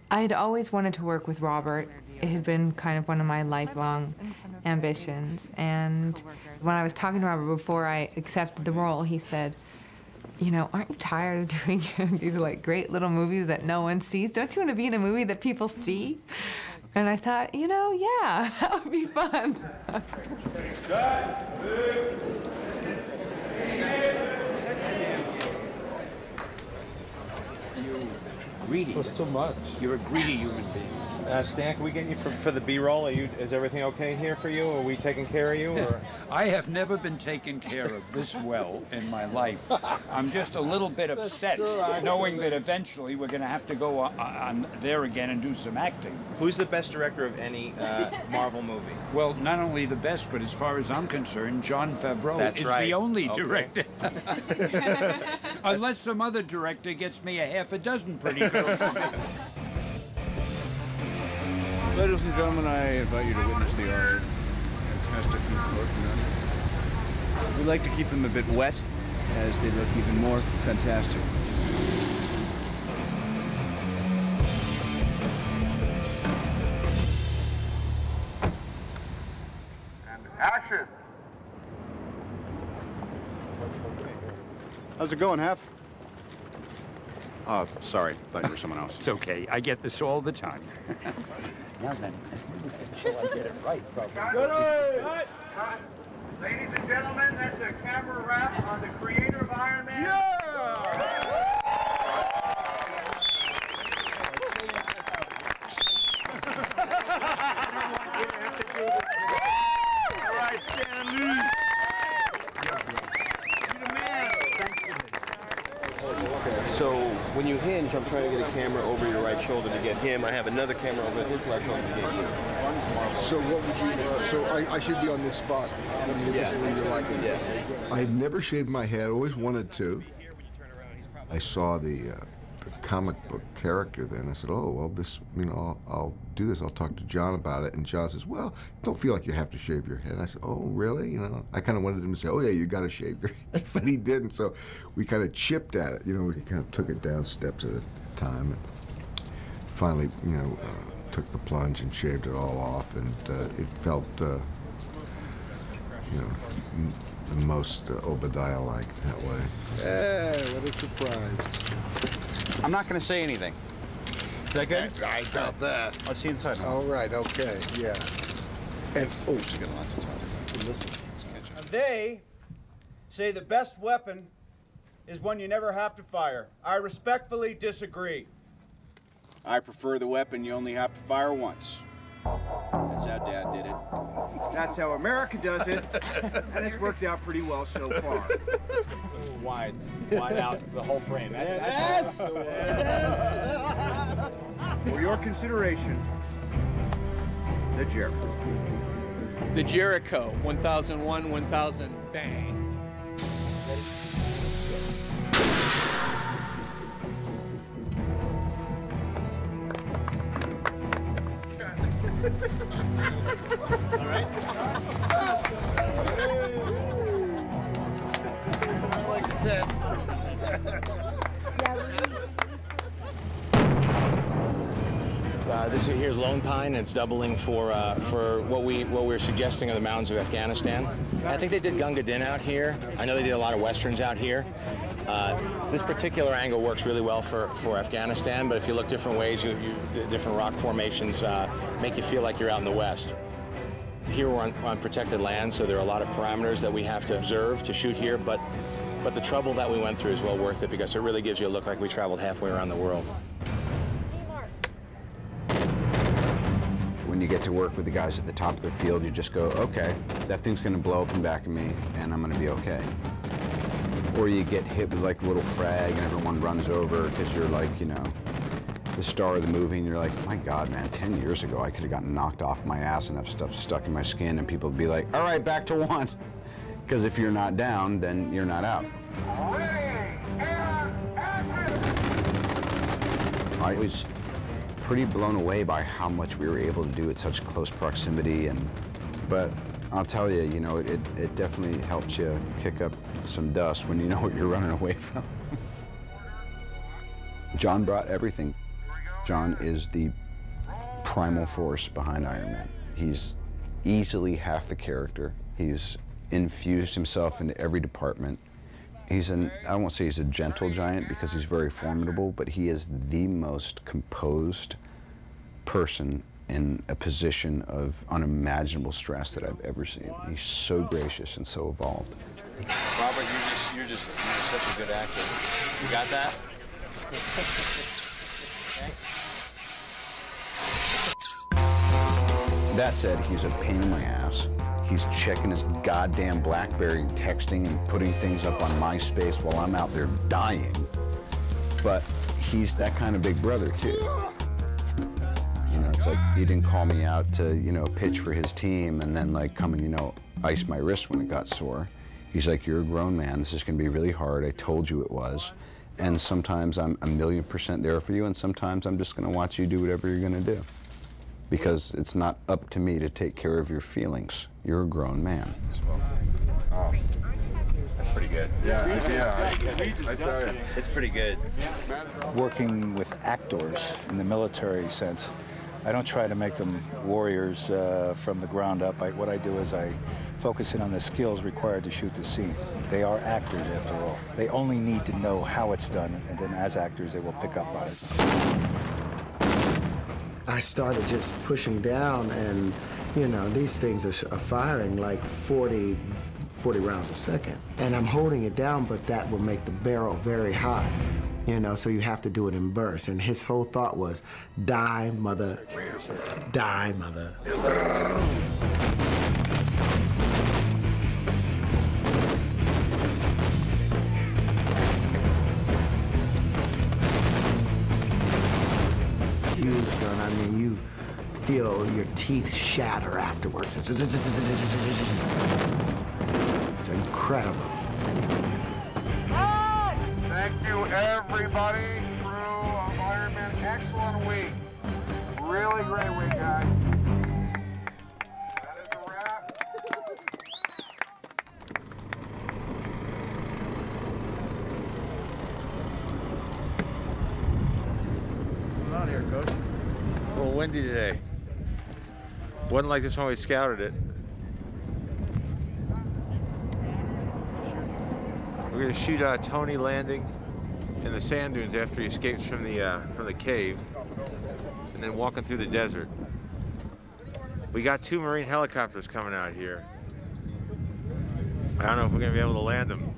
I had always wanted to work with Robert. It had been kind of one of my lifelong ambitions. And when I was talking to Robert before I accepted the role, he said, aren't you tired of doing these great little movies that no one sees? Don't you want to be in a movie that people see? And I thought, yeah, that would be fun.
greedy.
That's too much.
You're a greedy human being.
Stan, can we get you for the B-roll? Is everything okay here for you? Are we taking care of you? Or?
I have never been taken care of this well in my life. I'm just a little bit upset knowing that eventually we're going to have to go on there again and do some acting.
Who's the best director of any Marvel movie?
Well, not only the best, but as far as I'm concerned, Jon Favreau
That's
is
right.
the only
Okay.
director. Unless some other director gets me a half a dozen pretty girls.
Ladies and gentlemen, I invite you to witness the art. Fantastic coconut.
We like to keep them a bit wet, as they look even more fantastic.
And action!
How's it going, Hef?
Oh, sorry. Thought you were someone else.
It's okay. I get this all the time. Now then, until I get it right, probably.
Ladies and gentlemen, that's a camera wrap on the creator of Iron Man.
All right, Stan Lee.
So when you hinge, I'm trying to get a camera over your right shoulder to get him. I have another camera over his left shoulder to get you.
So what would you? So I should be on this spot. I mean, this is where you like it.
Yeah.
I've never shaved my head. Always wanted to. I saw the comic book character there, and I said, "Oh, well, this, you know, I'll do this. I'll talk to John about it." And John says, "Well, don't feel like you have to shave your head." And I said, "Oh, really?" You know, I kind of wanted him to say, "Oh, yeah, you got to shave your head," but he didn't. So we kind of chipped at it. You know, we kind of took it down steps at a time, and finally, you know, took the plunge and shaved it all off, and it felt, you know, the most Obadiah-like that way. Hey, what a surprise.
I'm not going to say anything. Is that good?
I doubt that.
I'll see you inside.
All right, okay, yeah. And, oh, you got a lot to talk about. Listen.
They say the best weapon is one you never have to fire. I respectfully disagree. I prefer the weapon you only have to fire once. That's how Dad did it. That's how America does it, and it's worked out pretty well so far.
Wide out the whole frame.
Yes! For your consideration, the Jericho.
The Jericho, 1001, 1000, bang.
All right.
I like the test.
This here's Lone Pine, and it's doubling for what we're suggesting of the mountains of Afghanistan. I think they did Gunga Din out here. I know they did a lot of westerns out here. This particular angle works really well for Afghanistan, but if you look different ways, the different rock formations make you feel like you're out in the west. Here we're on protected land, so there are a lot of parameters that we have to observe to shoot here, but the trouble that we went through is well worth it because it really gives you a look like we traveled halfway around the world.
When you get to work with the guys at the top of their field, you just go, okay, that thing's gonna blow up in the back of me, and I'm gonna be okay. Or you get hit with like a little frag and everyone runs over because you're like, you know, the star of the movie, and you're like, my God, man, 10 years ago I could have gotten knocked off my ass and have stuff stuck in my skin, and people would be like, all right, back to one. Because if you're not down, then you're not out. I was pretty blown away by how much we were able to do at such close proximity, but I'll tell you, you know, it definitely helps you kick up some dust when you know what you're running away from. John brought everything. John is the primal force behind Iron Man. He's easily half the character. He's infused himself into every department. I won't say he's a gentle giant because he's very formidable, but he is the most composed person in a position of unimaginable stress that I've ever seen. He's so gracious and so evolved.
Robert, you're such a good actor. You got that?
That said, he's a pain in my ass. He's checking his goddamn BlackBerry and texting and putting things up on MySpace while I'm out there dying. But he's that kind of big brother, too. You know, it's like he didn't call me out to, you know, pitch for his team and then, like, come and, you know, ice my wrist when it got sore. He's like, you're a grown man. This is going to be really hard. I told you it was. And sometimes I'm 1,000,000% there for you, and sometimes I'm just going to watch you do whatever you're going to do. Because it's not up to me to take care of your feelings. You're a grown man.
Oh, that's pretty good.
Yeah, I tell you.
It's pretty good.
Working with actors in the military sense, I don't try to make them warriors from the ground up. What I do is I focus in on the skills required to shoot the scene. They are actors, after all. They only need to know how it's done, and then as actors, they will pick up on it.
I started just pushing down, and, you know, these things are firing like 40 rounds a second. And I'm holding it down, but that will make the barrel very hot. You know, so you have to do it in bursts. And his whole thought was, die, mother, die, mother. Huge gun. I mean, you feel your teeth shatter afterwards. It's incredible.
Thank you, everybody. Crew of Iron Man, excellent week. Really great week, guys. That is a wrap.
What's on here, Coach? A little windy today. Wasn't like this when we scouted it. We're going to shoot Tony landing in the sand dunes after he escapes from the cave, and then walking through the desert. We got 2 Marine helicopters coming out here. I don't know if we're going to be able to land them.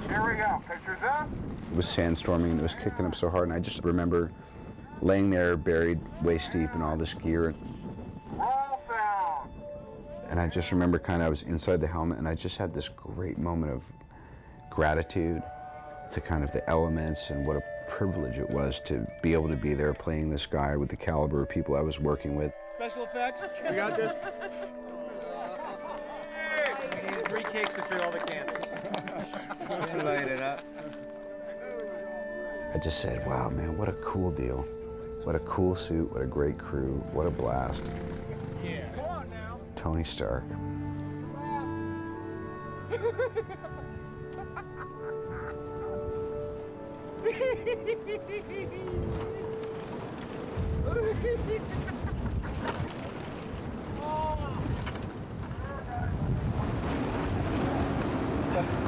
Here we go. Pictures up.
It was sandstorming and it was kicking up so hard, and I just remember laying there buried waist deep in all this gear. And I just remember I was inside the helmet, and I just had this great moment of gratitude to kind of the elements and what a privilege it was to be able to be there playing this guy with the caliber of people I was working with.
Special effects. We got this.
We need 3 cakes to fill all the candles.
Light it up.
I just said, wow, man, what a cool deal. What a cool suit, what a great crew, what a blast.
Yeah. Come on now.
Tony Stark.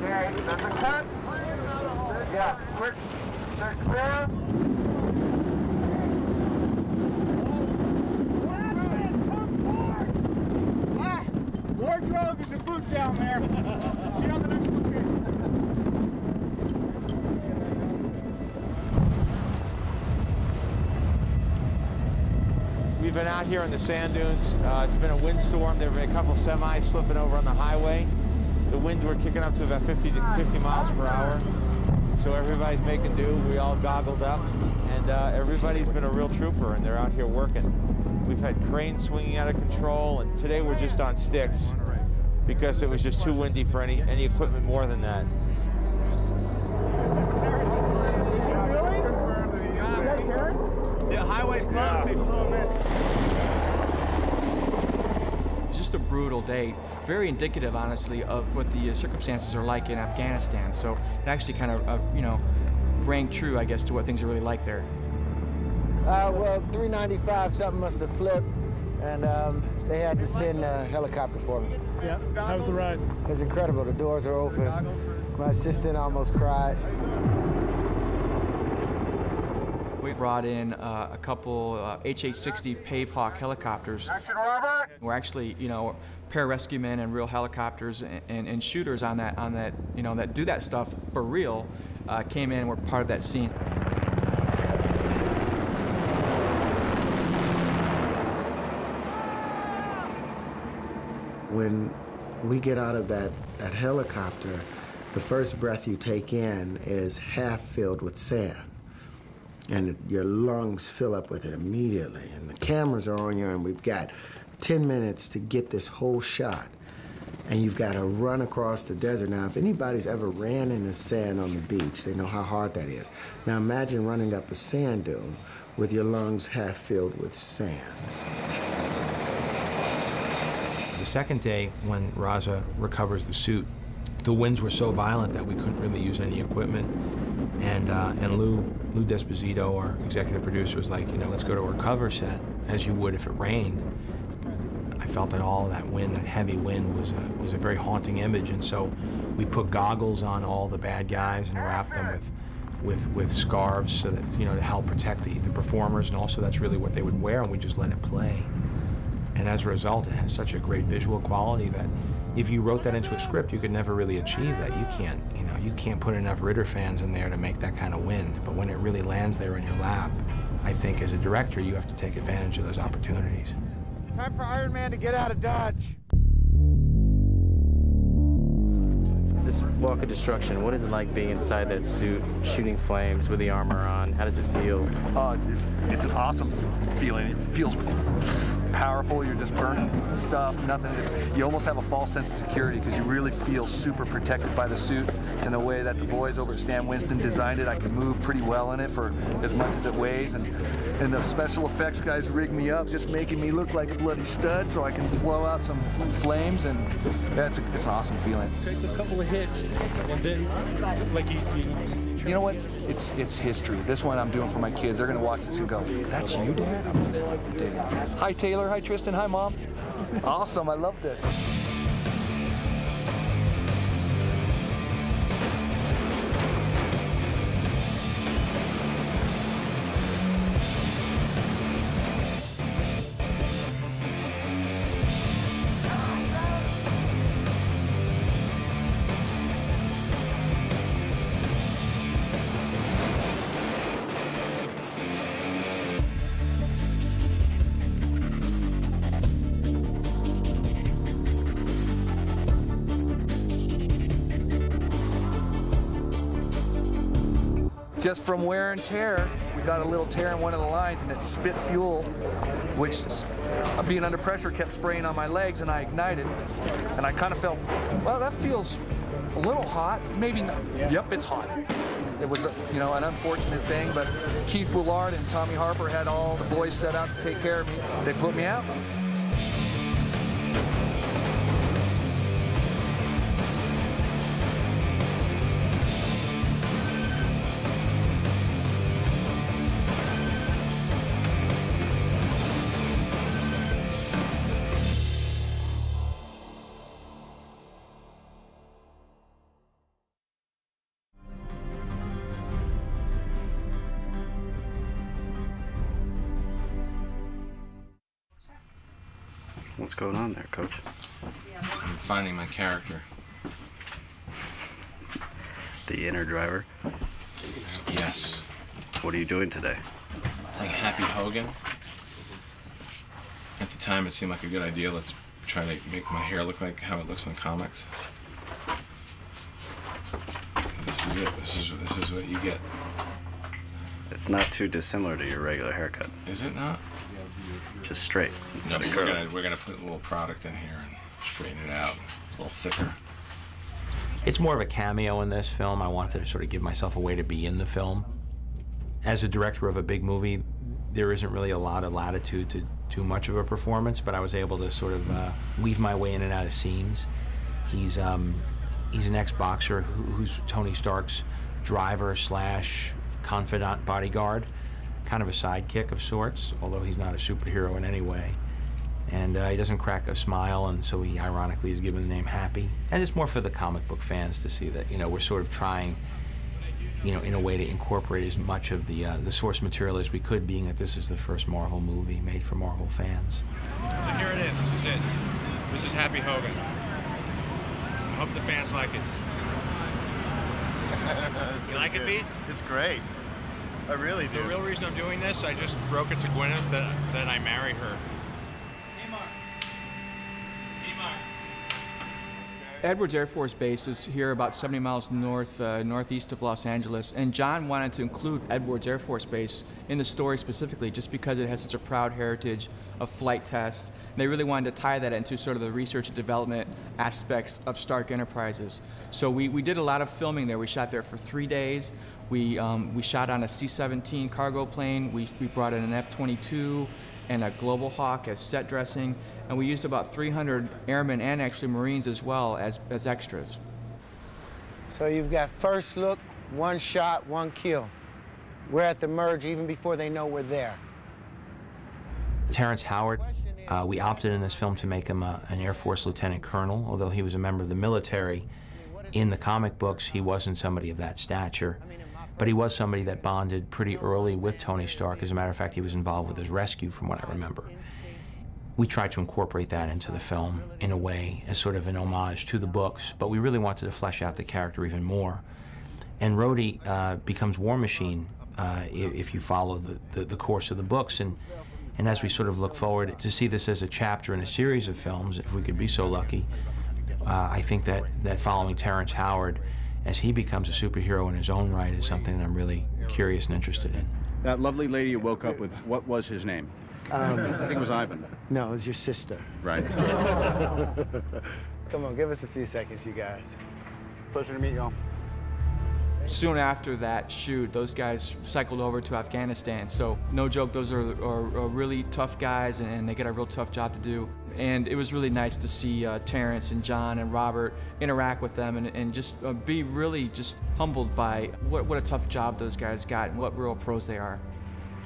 Okay, there's a cut. Yeah, quick. They're clear. Wardrobe is a boot down there. See you on the next location.
We've been out here in the sand dunes. It's been a windstorm. There have been a couple semis slipping over on the highway. The winds were kicking up to about 50 miles per hour. So everybody's making do. We all goggled up, and everybody's been a real trooper, and they're out here working. We've had cranes swinging out of control, and today we're just on sticks because it was just too windy for any equipment more than that.
The highway's closed. They flew them in.
Just a brutal day. Very indicative, honestly, of what the circumstances are like in Afghanistan. So it actually kind of, rang true, I guess, to what things are really like there.
Well, 395, something must have flipped, and they had to send a helicopter for me.
Yeah, how was the ride?
It was incredible. The doors are open. My assistant almost cried.
We brought in a couple HH-60 Pave Hawk helicopters. We're actually, you know, pararescue men and real helicopters and shooters on that, you know, that do that stuff for real, came in and were part of that scene.
When we get out of that helicopter, the first breath you take in is half filled with sand. And your lungs fill up with it immediately. And the cameras are on you, and we've got 10 minutes to get this whole shot. And you've got to run across the desert. Now, if anybody's ever ran in the sand on the beach, they know how hard that is. Now, imagine running up a sand dune with your lungs half filled with sand.
The second day, when Raza recovers the suit, the winds were so violent that we couldn't really use any equipment. And Lou Desposito, our executive producer, was like, you know, let's go to a recover set, as you would if it rained. I felt that all of that wind, that heavy wind, was a very haunting image, and so we put goggles on all the bad guys and wrapped them with scarves so that, you know, to help protect the performers, and also that's really what they would wear, and we just let it play. And as a result, it has such a great visual quality that if you wrote that into a script, you could never really achieve that. You can't put enough Ritter fans in there to make that kind of wind. But when it really lands there in your lap, I think as a director, you have to take advantage of those opportunities.
Time for Iron Man to get out of Dodge.
This walk of destruction, what is it like being inside that suit, shooting flames with the armor on? How does it feel?
It's an awesome feeling. It feels powerful. You're just burning stuff, nothing. You almost have a false sense of security because you really feel super protected by the suit. And the way that the boys over at Stan Winston designed it, I can move pretty well in it for as much as it weighs. And the special effects guys rigged me up, just making me look like a bloody stud so I can flow out some flames. And yeah, it's an awesome feeling.
Take a couple of hits, and then, like
you know what? It's history. This one I'm doing for my kids. They're gonna watch this and go, "That's you, Dad?" I'm just like, "Dude." Hi, Taylor. Hi, Tristan. Hi, Mom. Awesome. I love this. Just from wear and tear, we got a little tear in one of the lines and it spit fuel, which being under pressure kept spraying on my legs, and I ignited. And I kind of felt, well, that feels a little hot. Maybe not. Yep, it's hot. It was, you know, an unfortunate thing, but Keith Boulard and Tommy Harper had all the boys set out to take care of me. They put me out.
What's going on there, Coach?
I'm finding my character.
The inner driver?
Yes.
What are you doing today?
Playing Happy Hogan. At the time, it seemed like a good idea. Let's try to make my hair look like how it looks in the comics. This is it. This is what you get.
It's not too dissimilar to your regular haircut.
Is it not?
Just straight instead of curly.
We're gonna put a little product in here and straighten it out. It's a little thicker.
It's more of a cameo in this film. I wanted to sort of give myself a way to be in the film. As a director of a big movie, there isn't really a lot of latitude to do much of a performance, but I was able to sort of weave my way in and out of scenes. He's an ex-boxer who's Tony Stark's driver slash confidant bodyguard, kind of a sidekick of sorts, although he's not a superhero in any way. And he doesn't crack a smile, and so he ironically is given the name Happy. And it's more for the comic book fans to see that, you know, we're sort of trying you know, in a way to incorporate as much of the source material as we could, being that this is the first Marvel movie made for Marvel fans.
So here it is. This is it. This is Happy Hogan. I hope the fans like it. You like it, Pete?
It's great. I really do.
The real reason I'm doing this, I just broke it to Gwyneth that I marry her.
Edwards Air Force Base is here about 70 miles northeast of Los Angeles, and John wanted to include Edwards Air Force Base in the story specifically just because it has such a proud heritage of flight tests. And they really wanted to tie that into sort of the research and development aspects of Stark Enterprises. So we did a lot of filming there. We shot there for 3 days. We shot on a C-17 cargo plane. We brought in an F-22 and a Global Hawk as set dressing. And we used about 300 airmen and actually Marines as well as extras.
So you've got first look, one shot, one kill. We're at the merge even before they know we're there.
Terrence Howard, we opted in this film to make him an Air Force Lieutenant Colonel. Although he was a member of the military, in the comic books he wasn't somebody of that stature. But he was somebody that bonded pretty early with Tony Stark. As a matter of fact, he was involved with his rescue, from what I remember. We tried to incorporate that into the film in a way as sort of an homage to the books, but we really wanted to flesh out the character even more. And Rhodey becomes War Machine if you follow the course of the books. And as we sort of look forward to see this as a chapter in a series of films, if we could be so lucky, I think that following Terrence Howard as he becomes a superhero in his own right is something that I'm really curious and interested in.
That lovely lady you woke up with, what was his name? I think it was Ivan.
No, it was your sister.
Right.
Come on, give us a few seconds, you guys.
Pleasure to meet y'all.
Soon after that shoot, those guys cycled over to Afghanistan. So no joke, those are really tough guys, and they get a real tough job to do. And it was really nice to see Terrence and John and Robert interact with them and just be really just humbled by what a tough job those guys got and what real pros they are.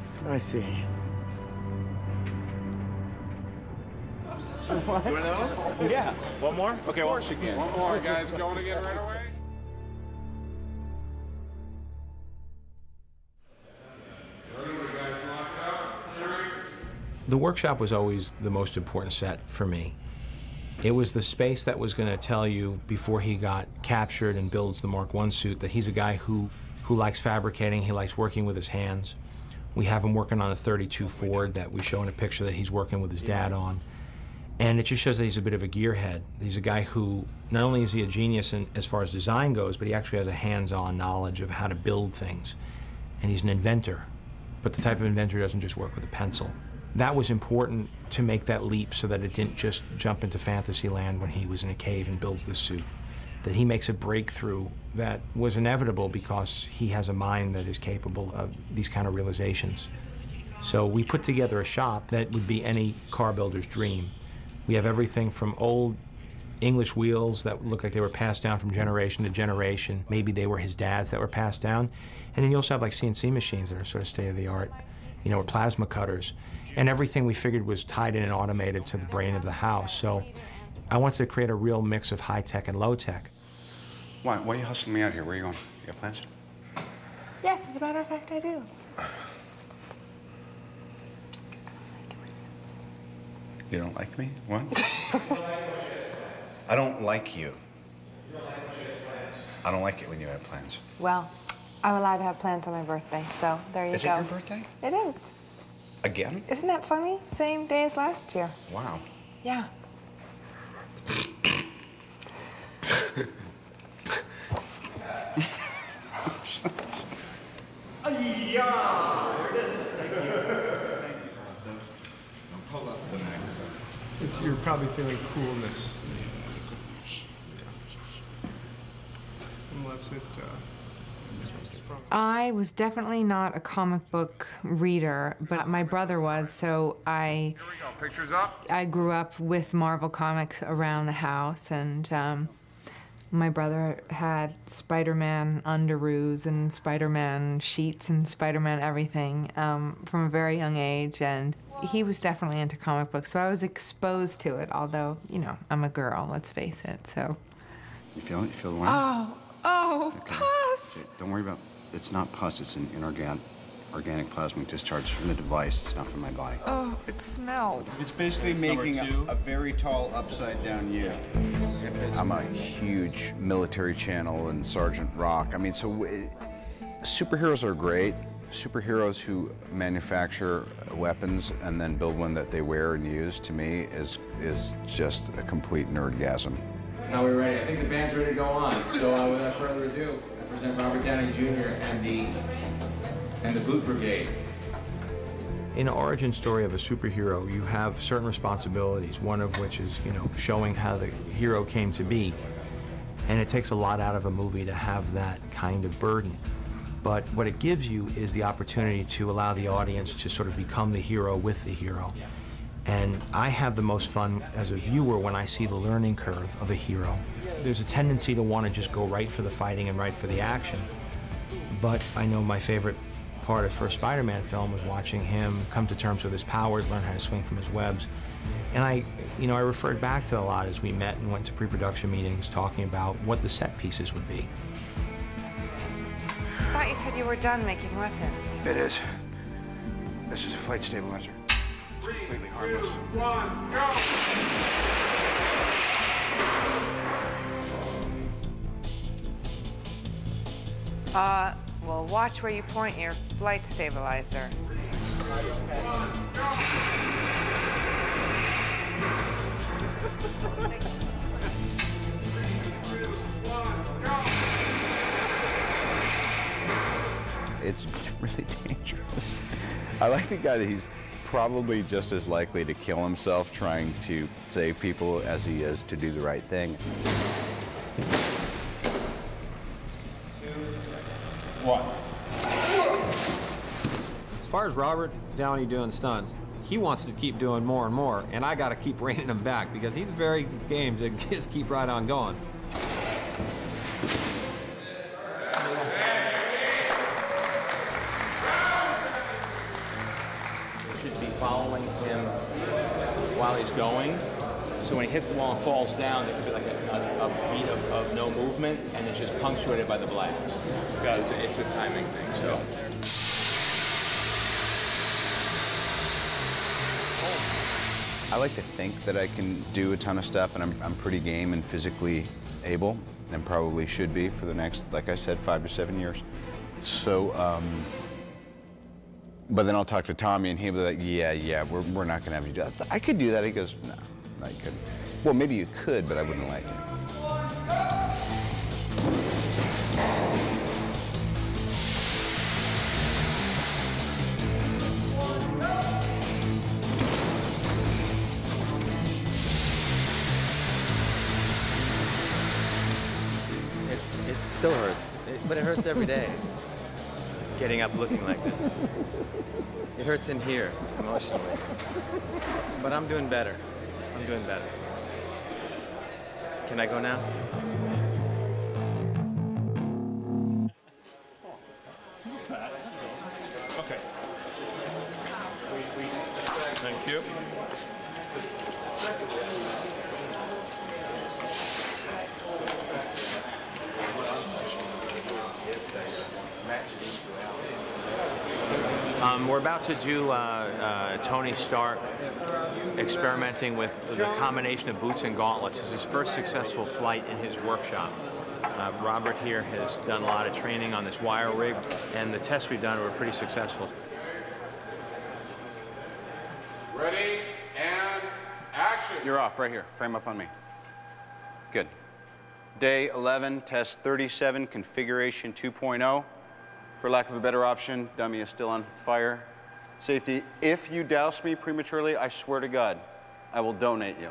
It's nice seeing you.
What?
Yeah.
One more? Okay,
of course you can.
One more, guys. Going again right away?
The workshop was always the most important set for me. It was the space that was going to tell you before he got captured and builds the Mark I suit that he's a guy who likes fabricating, he likes working with his hands. We have him working on a 32 Ford that we show in a picture that he's working with his dad on. And it just shows that he's a bit of a gearhead. He's a guy who, not only is he a genius as far as design goes, but he actually has a hands-on knowledge of how to build things. And he's an inventor, but the type of inventor who doesn't just work with a pencil. That was important to make that leap so that it didn't just jump into fantasy land when he was in a cave and builds this suit. That he makes a breakthrough that was inevitable because he has a mind that is capable of these kind of realizations. So we put together a shop that would be any car builder's dream. We have everything from old English wheels that look like they were passed down from generation to generation. Maybe they were his dad's that were passed down. And then you also have like CNC machines that are sort of state-of-the-art, you know, or plasma cutters. And everything we figured was tied in and automated to the brain of the house. So I wanted to create a real mix of high-tech and low-tech.
Why are you hustling me out here? Where are you going? You have plans?
Yes, as a matter of fact, I do.
You don't like me? What? I don't like you. I don't like it when you have plans.
Well, I'm allowed to have plans on my birthday, so there you go.
Is it your birthday?
It is.
Again?
Isn't that funny? Same day as last year.
Wow.
Yeah.
Yeah, there it is. Thank you. Hold up. You're probably feeling coolness. Unless it,
I was definitely not a comic book reader, but my brother was, so I
Pictures up.
I grew up with Marvel Comics around the house, and my brother had Spider-Man underoos and Spider-Man sheets and Spider-Man everything from a very young age, and he was definitely into comic books, so I was exposed to it, although, you know, I'm a girl, let's face it, so.
You feel it? You feel the wine?
Oh,
Okay.
Puss!
Okay, don't worry about It's not pus, it's an organic plasmic discharge from the device. It's not from my body.
Oh, it smells.
It's basically making a very tall upside down U.
I'm a huge military channel and Sergeant Rock. I mean, so superheroes are great. Superheroes who manufacture weapons and then build one that they wear and use, to me, is just a complete nerdgasm.
Now we're ready. I think the band's ready to go on. So without further ado, I present Robert Downey Jr. and the Boot Brigade.
In an origin story of a superhero, you have certain responsibilities, one of which is, showing how the hero came to be. And it takes a lot out of a movie to have that kind of burden. But what it gives you is the opportunity to allow the audience to sort of become the hero with the hero. And I have the most fun as a viewer when I see the learning curve of a hero. There's a tendency to want to just go right for the fighting and right for the action. But I know my favorite part of the first Spider-Man film was watching him come to terms with his powers, learn how to swing from his webs. And I referred back to a lot as we met and went to pre-production meetings talking about what the set pieces would be.
I thought you said you were done making weapons.
It is. This is a flight stabilizer. It's completely harmless.
2, 1,
go! Well, watch where you point your flight stabilizer.
It's really dangerous. I like the guy that he's probably just as likely to kill himself trying to save people as he is to do the right thing.
2, 1.
As far as Robert Downey doing stunts, he wants to keep doing more and more, and I got to keep reining him back because he's very game to just keep right on going.
Following him while he's going. So when he hits the wall and falls down, there could be like a beat of no movement, and it's just punctuated by the blacks. Because it's a timing thing, so.
I like to think that I can do a ton of stuff, and I'm pretty game and physically able, and probably should be for the next, like I said, 5 to 7 years. So, but then I'll talk to Tommy, and he'll be like, yeah, we're not gonna have you do that. I could do that. He goes, no, you couldn't. Well, maybe you could, but I wouldn't let you.
It still hurts, but it hurts every day. Getting up looking like this. It hurts in here, emotionally. But I'm doing better. I'm doing better. Can I go now?
Okay. Thank you.
We're about to do Tony Stark experimenting with the combination of boots and gauntlets. This is his first successful flight in his workshop. Robert here has done a lot of training on this wire rig, and the tests we've done were pretty successful.
Ready, and action.
You're off right here. Frame up on me. Good. Day 11, test 37, configuration 2.0. For lack of a better option, dummy is still on fire. Safety, if you douse me prematurely, I swear to God, I will donate you.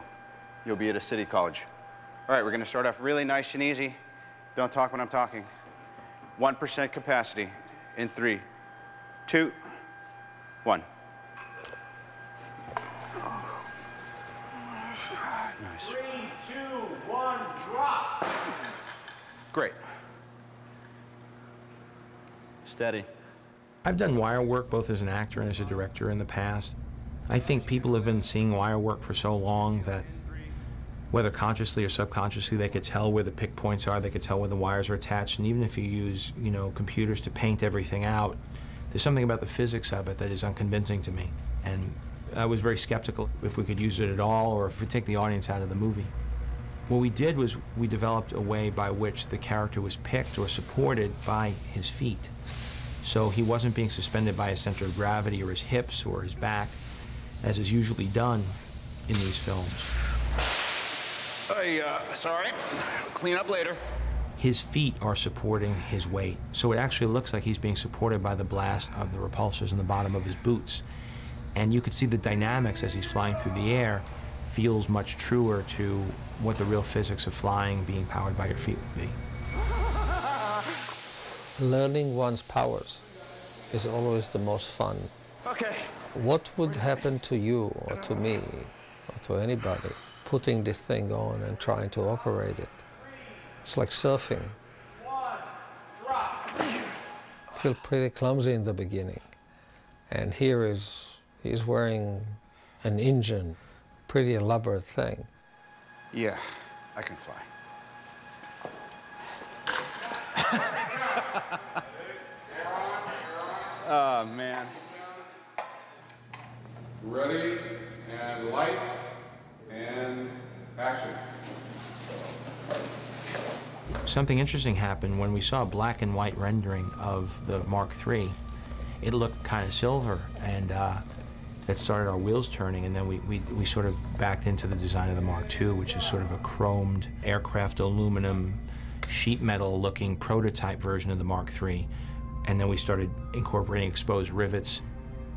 You'll be at a city college. All right, we're gonna start off really nice and easy. Don't talk when I'm talking. 1% capacity in 3, 2, 1. Nice.
3, 2, 1, drop.
Great. Steady.
I've done wire work both as an actor and as a director in the past. I think people have been seeing wire work for so long that
Whether consciously or subconsciously, they could tell where the pick points are, they could tell where the wires are attached, and even if you use, computers to paint everything out, there's something about the physics of it that is unconvincing to me. And I was very skeptical if we could use it at all or if we'd take the audience out of the movie. What we did was we developed a way by which the character was picked or supported by his feet. So he wasn't being suspended by his center of gravity or his hips or his back, as is usually done in these films.
Hey, sorry. Clean up later.
His feet are supporting his weight. So it actually looks like he's being supported by the blast of the repulsors in the bottom of his boots. And you could see the dynamics as he's flying through the air feels much truer to what the real physics of flying, being powered by your feet, would be.
Learning one's powers is always the most fun.
Okay.
What would happen to you or to me or to anybody putting this thing on and trying to operate it? It's like surfing. Feel pretty clumsy in the beginning. And here he's wearing an engine, pretty elaborate thing.
Yeah, I can fly. Oh, man.
Ready, and lights, and action.
Something interesting happened when we saw a black and white rendering of the Mark III. It looked kind of silver, and that started our wheels turning, and then we sort of backed into the design of the Mark II, which is sort of a chromed aircraft aluminum sheet metal looking prototype version of the Mark III. And then we started incorporating exposed rivets,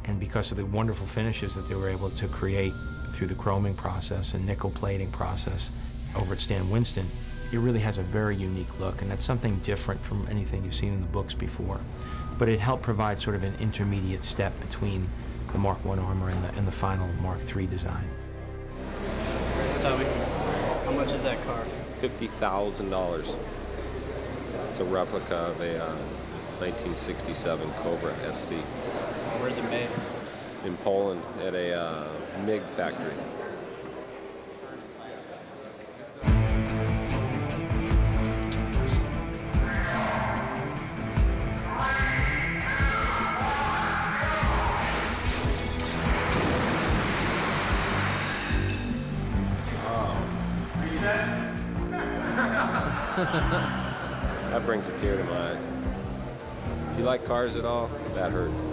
and because of the wonderful finishes that they were able to create through the chroming process and nickel plating process over at Stan Winston, it really has a very unique look, and that's something different from anything you've seen in the books before. But it helped provide sort of an intermediate step between the Mark I armor and the final Mark III design.
Toby, how much is that car?
$50,000. It's a replica of a 1967 Cobra SC.
Where's it made?
In Poland at a MiG factory. That brings a tear to my eye. If you like cars at all, that hurts.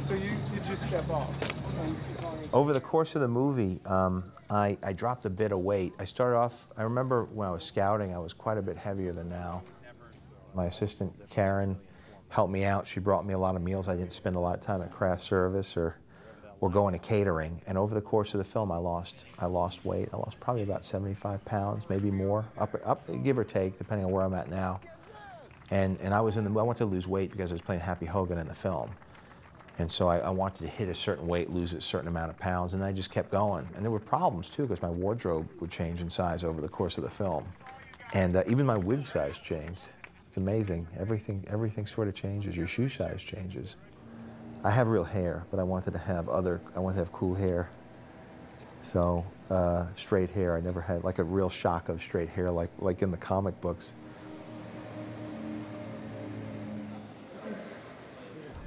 So you just step off.
Over the course of the movie, I dropped a bit of weight. I started off, I remember when I was scouting, I was quite a bit heavier than now. My assistant, Karen, helped me out. She brought me a lot of meals. I didn't spend a lot of time at craft service or going to catering. And over the course of the film, I lost weight. I lost probably about 75 pounds, maybe more, up, give or take, depending on where I'm at now. And I wanted to lose weight because I was playing Happy Hogan in the film. And so I wanted to hit a certain weight, lose a certain amount of pounds, and I just kept going. And there were problems, too, because my wardrobe would change in size over the course of the film. And even my wig size changed. It's amazing. Everything sort of changes. Your shoe size changes. I have real hair, but I wanted to have cool hair. So straight hair, I never had like a real shock of straight hair like in the comic books.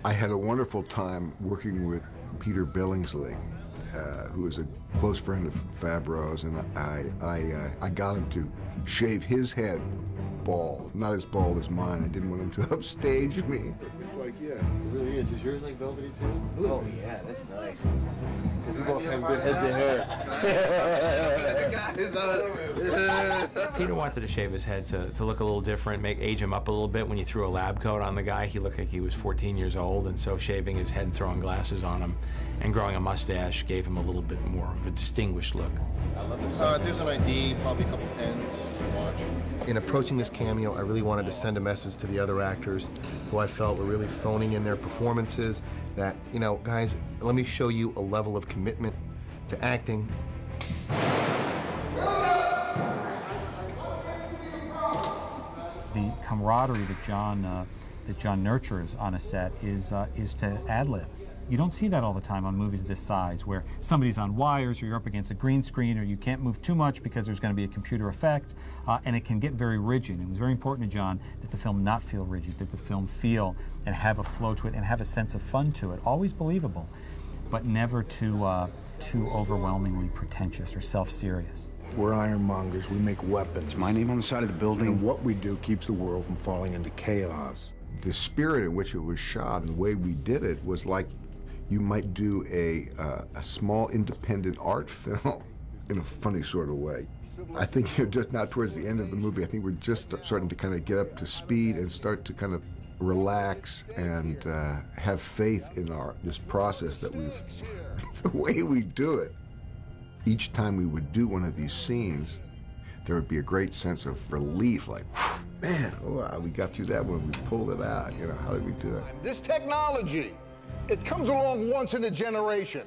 I had a wonderful time working with Peter Billingsley, who is a close friend of Favreau's, and I got him to shave his head bald, not as bald as mine. I didn't want him to upstage me. It's like, yeah.
It really is. Is yours like velvety too? Oh yeah, that's nice. We both have good heads of hair.
Peter wanted to shave his head to look a little different, age him up a little bit. When you threw a lab coat on the guy, he looked like he was 14 years old, and so shaving his head and throwing glasses on him.
and growing a mustache gave him a little bit more of a distinguished look.
There's an ID, probably a couple pens, watch.
In approaching this cameo, I really wanted to send a message to the other actors who I felt were really phoning in their performances that, you know, guys, let me show you a level of commitment to acting.
The camaraderie that John nurtures on a set is to ad-lib. You don't see that all the time on movies this size, where somebody's on wires, or you're up against a green screen, or you can't move too much because there's going to be a computer effect, and it can get very rigid. It was very important to John that the film not feel rigid, that the film feel and have a flow to it and have a sense of fun to it. Always believable, but never too overwhelmingly pretentious or self-serious.
We're ironmongers. We make weapons.
It's my name on the side of the building.
And what we do keeps the world from falling into chaos. The spirit in which it was shot and the way we did it was like you might do a small independent art film in a funny sort of way. I think you're just now towards the end of the movie. I think we're just starting to kind of get up to speed and start to kind of relax and have faith in this process that the way we do it. Each time we would do one of these scenes, there would be a great sense of relief, like, man, oh, we got through that one, we pulled it out, you know, how did we do it?
This technology, it comes along once in a generation.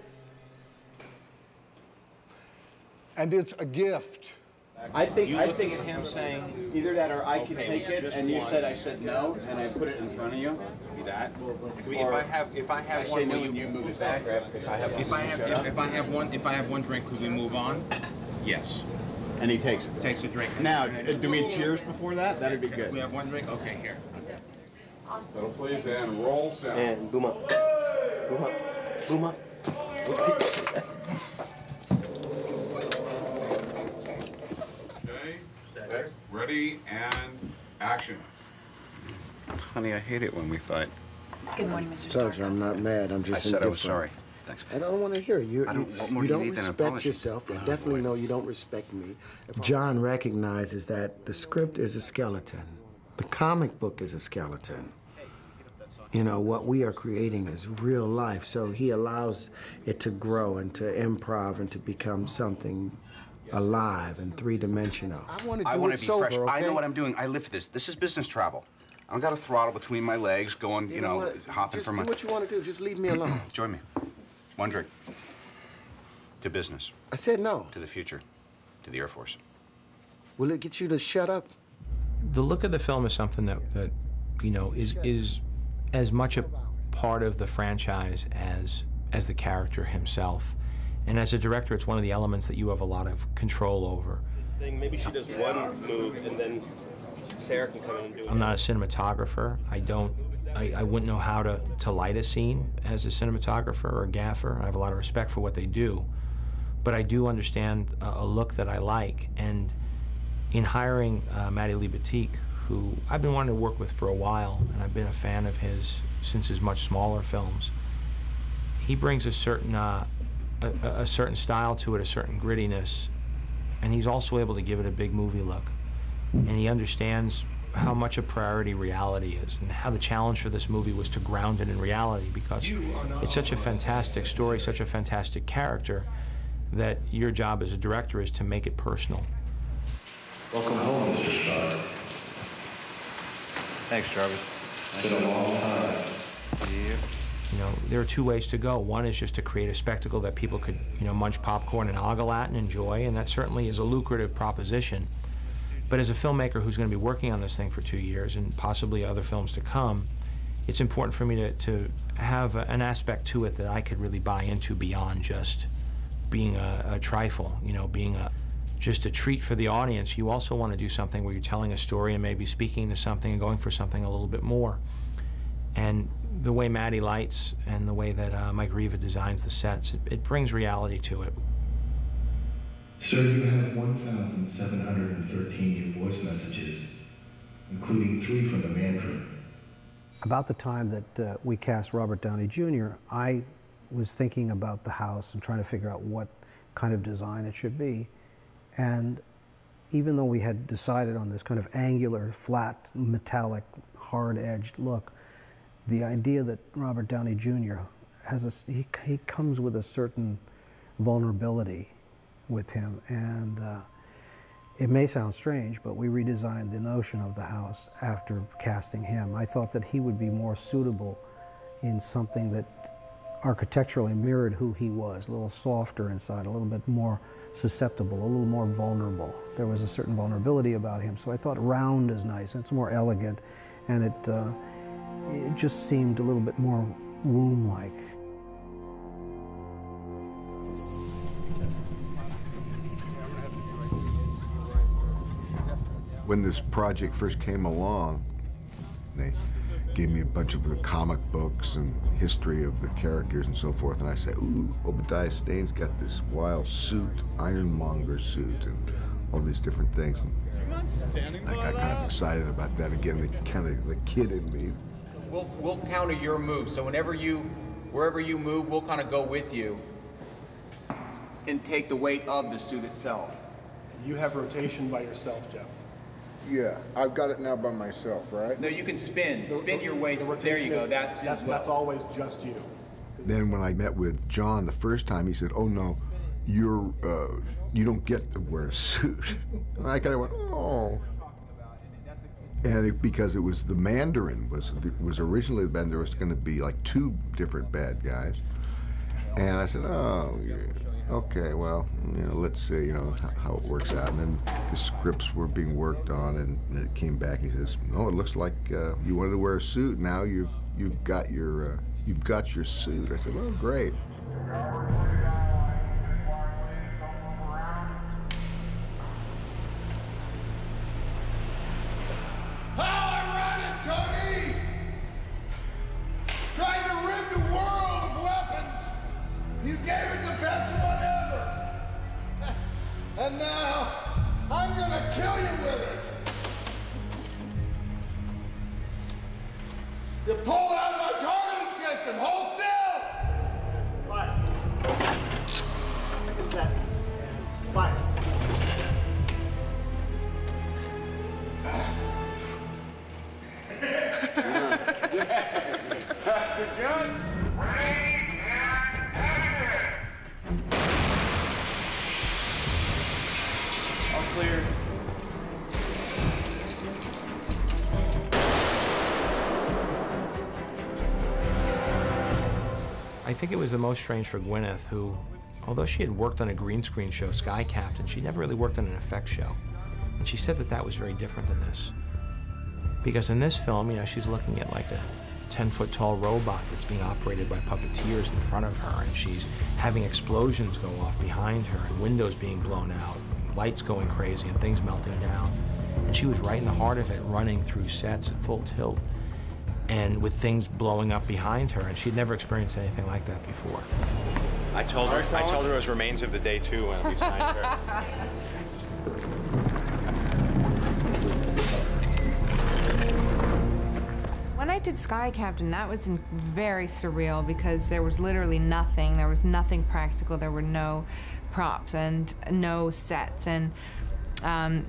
And it's a gift.
I think of him saying either that or I can take it, and you said I said no, and I put it in front of you. Be that.
If I have one,
no, and you move it back.
If I have one drink, could we move on? Yes.
And he takes it.
Takes a drink.
Now, do we cheers before that? That'd be good.
We have one drink. Okay, here.
Settle please and roll sound.
And boom up. Boom up. Boom up.
Okay. Ready and action.
Honey, I hate it when we fight.
Good morning, Mr. Stark. I'm not mad. I'm just
I said I was
indifferent.
sorry. Thanks.
I don't want to hear you.
What more
You
do you
don't
need than an
respect
apology?
yourself. I definitely know you don't respect me. John recognizes that the script is a skeleton. The comic book is a skeleton. You know, what we are creating is real life, so he allows it to grow and to improv and to become something alive and three-dimensional.
I want to be fresh. Okay? I know what I'm doing. I live for this. This is business travel. I don't got a throttle between my legs going, you know hopping
Just
from
do what you want to do. Just leave me alone.
Join me. One drink. To business.
I said no.
To the future. To the Air Force.
Will it get you to shut up?
The look of the film is something that you know, is as much a part of the franchise as the character himself. And as a director, it's one of the elements that you have a lot of control over.
Maybe she does one move and then Sarah can come in and do it.
I'm not a cinematographer. I wouldn't know how to light a scene as a cinematographer or a gaffer. I have a lot of respect for what they do. But I do understand a look that I like. And in hiring Matty Libatique, who I've been wanting to work with for a while, and I've been a fan of his since his much smaller films, he brings a certain style to it, a certain grittiness, and he's also able to give it a big movie look. And he understands how much a priority reality is, and how the challenge for this movie was to ground it in reality, because it's such a fantastic story, such a fantastic character, that your job as a director is to make it personal.
Welcome home, Mr. Stark.
Thanks, Jarvis.
It's been a long time.
Yeah.
You know, there are two ways to go. One is just to create a spectacle that people could, you know, munch popcorn and ogle at and enjoy, and that certainly is a lucrative proposition. But as a filmmaker who's going to be working on this thing for 2 years, and possibly other films to come, it's important for me to have an aspect to it that I could really buy into beyond just being a trifle, you know, being just a treat for the audience. You also want to do something where you're telling a story and maybe speaking to something and going for something a little bit more. And the way Matty lights and the way that Mike Riva designs the sets, it brings reality to it.
Sir, you have 1,713 new voice messages, including 3 from the Mandarin.
About the time that we cast Robert Downey Jr., I was thinking about the house and trying to figure out what kind of design it should be. And even though we had decided on this kind of angular, flat, metallic, hard-edged look, the idea that Robert Downey Jr. he comes with a certain vulnerability with him, and it may sound strange, but we redesigned the notion of the house after casting him. I thought that he would be more suitable in something that architecturally mirrored who he was, a little softer inside, a little bit more susceptible, a little more vulnerable. There was a certain vulnerability about him, so I thought round is nice, and it's more elegant, and it just seemed a little bit more womb-like.
When this project first came along, they gave me a bunch of the comic books and history of the characters and so forth, and I said, ooh, Obadiah Stane's got this wild suit, ironmonger suit, and all these different things. And I got kind of excited about that again, the kid in me.
We'll counter your move, so wherever you move, we'll kind of go with you and take the weight of the suit itself.
You have rotation by yourself, Jeff.
Yeah, I've got it now by myself, right?
No, you can spin your weight. There you go.
That's always just you.
Then when I met with John the first time, he said, "Oh no, you don't get to wear a suit." And I kind of went, "Oh." And because it was the Mandarin was originally there was going to be like 2 different bad guys, and I said, "Oh, yeah. Okay, well, let's see, how it works out." And then the scripts were being worked on, and it came back. And he says, "No, it looks like you wanted to wear a suit. Now you've got your suit." I said, "Oh, great."
And now, I'm gonna kill you with it. You pull out my targeting system. Hold still.
Fire. Set. Fire.
The gun.
Clear.
I think it was the most strange for Gwyneth, who, although she had worked on a green screen show, Sky Captain, she never really worked on an effects show. And she said that that was very different than this. Because in this film, she's looking at like a 10-foot-tall robot that's being operated by puppeteers in front of her, and she's having explosions go off behind her, and windows being blown out, lights going crazy, and things melting down. And she was right in the heart of it, running through sets at full tilt, and with things blowing up behind her, and she'd never experienced anything like that before.
I told her it was Remains of the Day 2 when we signed her.
When I did Sky Captain, that was very surreal because there was literally nothing. There was nothing practical. There were no props and no sets. And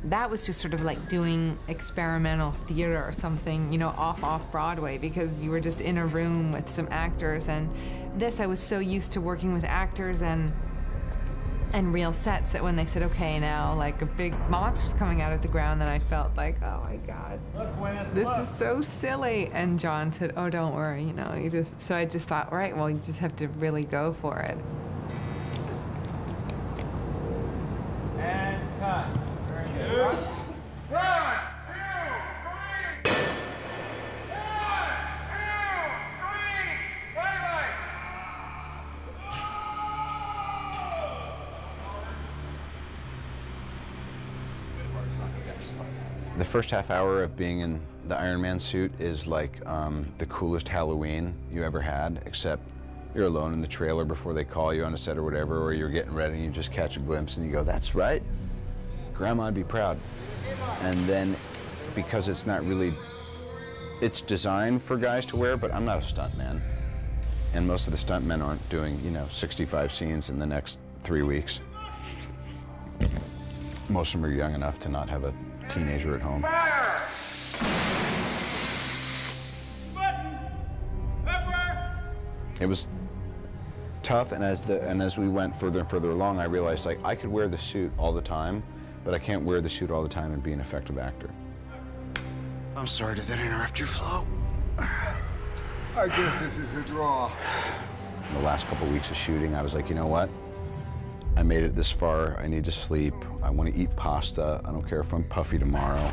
that was just sort of like doing experimental theater or something, off Broadway, because you were just in a room with some actors. And this, I was so used to working with actors and real sets that when they said, okay, now like a big monster's coming out of the ground, then I felt like, oh my God, this is so silly. And John said, oh, don't worry, so I just thought, right, well, you just have to really go for it.
And cut. Very good. 1, 2, 3. 1, 2, 3. Bye-bye.
The first half hour of being in the Iron Man suit is like the coolest Halloween you ever had, except you're alone in the trailer before they call you on a set or whatever, or you're getting ready and you just catch a glimpse and you go, that's right, Grandma'd be proud. And then, because it's not really, it's designed for guys to wear, but I'm not a stuntman. And most of the stuntmen aren't doing, 65 scenes in the next 3 weeks. Most of them are young enough to not have a teenager at home.
Fire! Button! Pepper!
It was tough, and as we went further and further along, I realized like I could wear the suit all the time, but I can't wear the suit all the time and be an effective actor.
I'm sorry, did that interrupt your flow?
I guess this is a draw.
The last couple weeks of shooting, I was like, you know what? I made it this far. I need to sleep. I want to eat pasta. I don't care if I'm puffy tomorrow.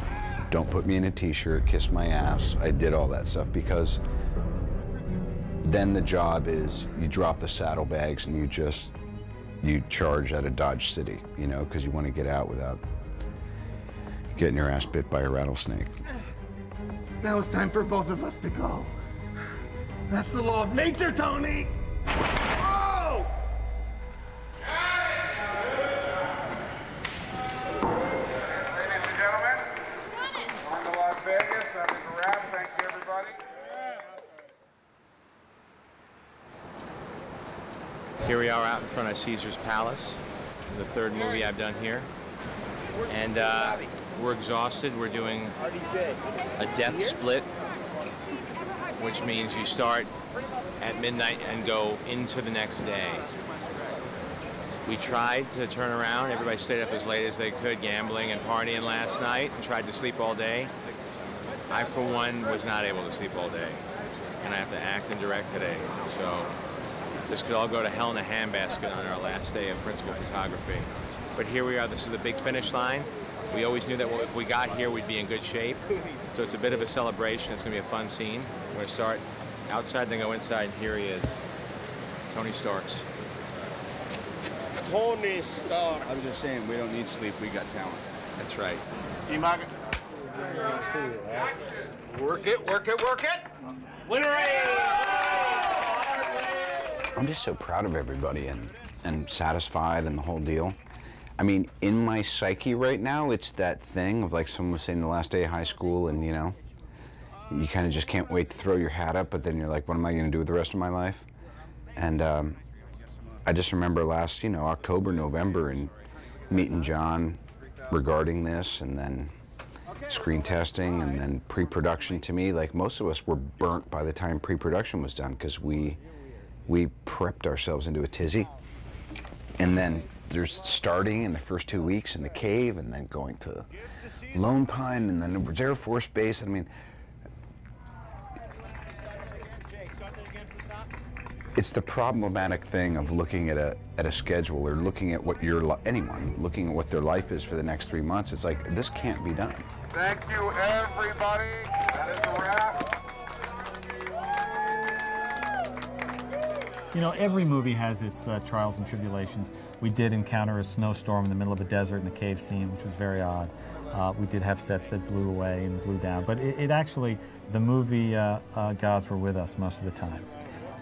Don't put me in a t-shirt, kiss my ass. I did all that stuff because then the job is you drop the saddlebags and you charge out of Dodge City, you know, because you want to get out without getting your ass bit by a rattlesnake.
Now it's time for both of us to go. That's the law of nature, Tony! Oh!
Ladies and gentlemen, on to Las Vegas. That is a wrap. Thank you, everybody.
Here we are out in front of Caesar's Palace, the third movie I've done here. And we're exhausted. We're doing a death split, which means you start at midnight and go into the next day. We tried to turn around. Everybody stayed up as late as they could, gambling and partying last night, and tried to sleep all day. I, for one, was not able to sleep all day, and I have to act and direct today. So this could all go to hell in a handbasket on our last day of principal photography. But here we are. This is the big finish line. We always knew that if we got here, we'd be in good shape. So it's a bit of a celebration. It's going to be a fun scene. We're going to start outside, then go inside, and here he is, Tony Starks.
Tony Stark.
I was just saying, we don't need sleep. We got talent.
That's right.
Work it, work it, work it.
I'm just so proud of everybody and satisfied and the whole deal. I mean, in my psyche right now, it's that thing of like someone was saying the last day of high school and, you know, you kind of just can't wait to throw your hat up, but then you're like, what am I going to do with the rest of my life? And I just remember last, you know, October, November, and meeting John regarding this, and then screen testing, and then pre-production. To me, like most of us were burnt by the time pre-production was done because we prepped ourselves into a tizzy. And then there's starting in the first 2 weeks in the cave, and then going to Lone Pine, and then it was Air Force Base. I mean, it's the problematic thing of looking at a schedule, or looking at what anyone looking at what their life is for the next 3 months. It's like, this can't be done.
Thank you, everybody. That is a wrap.
You know, every movie has its trials and tribulations. We did encounter a snowstorm in the middle of a desert in the cave scene, which was very odd. We did have sets that blew away and blew down, but it actually, the movie gods were with us most of the time.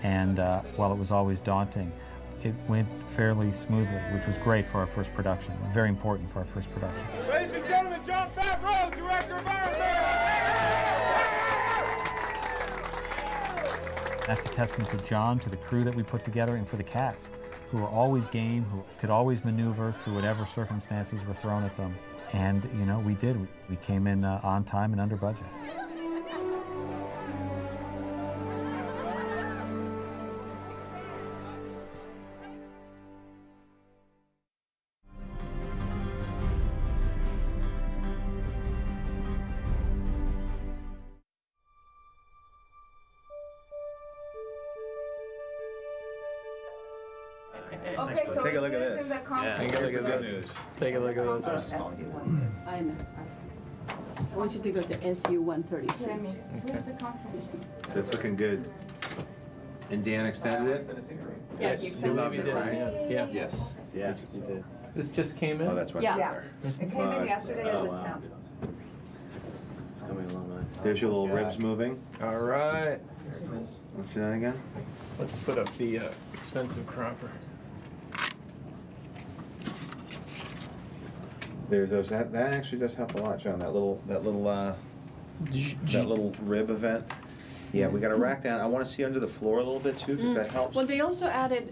And while it was always daunting, it went fairly smoothly, which was great for our first production, very important for our first production.
Ladies and gentlemen, John Favreau, director of Iron Man.
That's a testament to John, to the crew that we put together, and for the cast, who were always game, who could always maneuver through whatever circumstances were thrown at them. And, you know, we did. We came in on time and under budget.
Okay, so
take a look at
this
this.
is a conference.
Take a look at this. Take a look at this.
I know. I want you to go to SU 133. Sammy, where's the conference?
That's looking good. And Dan extended it?
Yeah, he extended it.
Yeah. Yes. Yeah, he did.
This just came in?
Oh, that's much better.
It came in yesterday as a temp.
It's coming along nice. There's your little ribs moving.
All right.
Let's do that again.
Let's put up the expensive cropper.
There's those. That actually does help a lot, John. That little rib event. Yeah, we got to rack down. I want to see under the floor a little bit too, because that helps.
Well, they also added,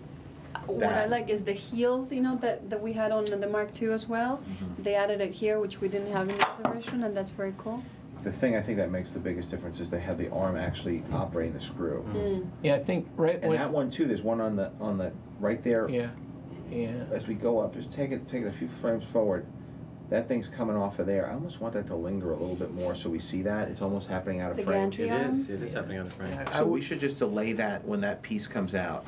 what I like is the heels, you know, that we had on the Mark II as well. They added it here, which we didn't have in the other version, and that's very cool.
The thing I think that makes the biggest difference is they have the arm actually operating the screw.
Yeah, I think
And that one too. There's one on the
right there.
Yeah. Yeah.
As we go up, just take it a few frames forward. That thing's coming off of there. I almost want that to linger a little bit more so we see that. It's almost happening out of
The
frame.
gantry arm?
It is happening on the frame.
So we should just delay that when that piece comes out.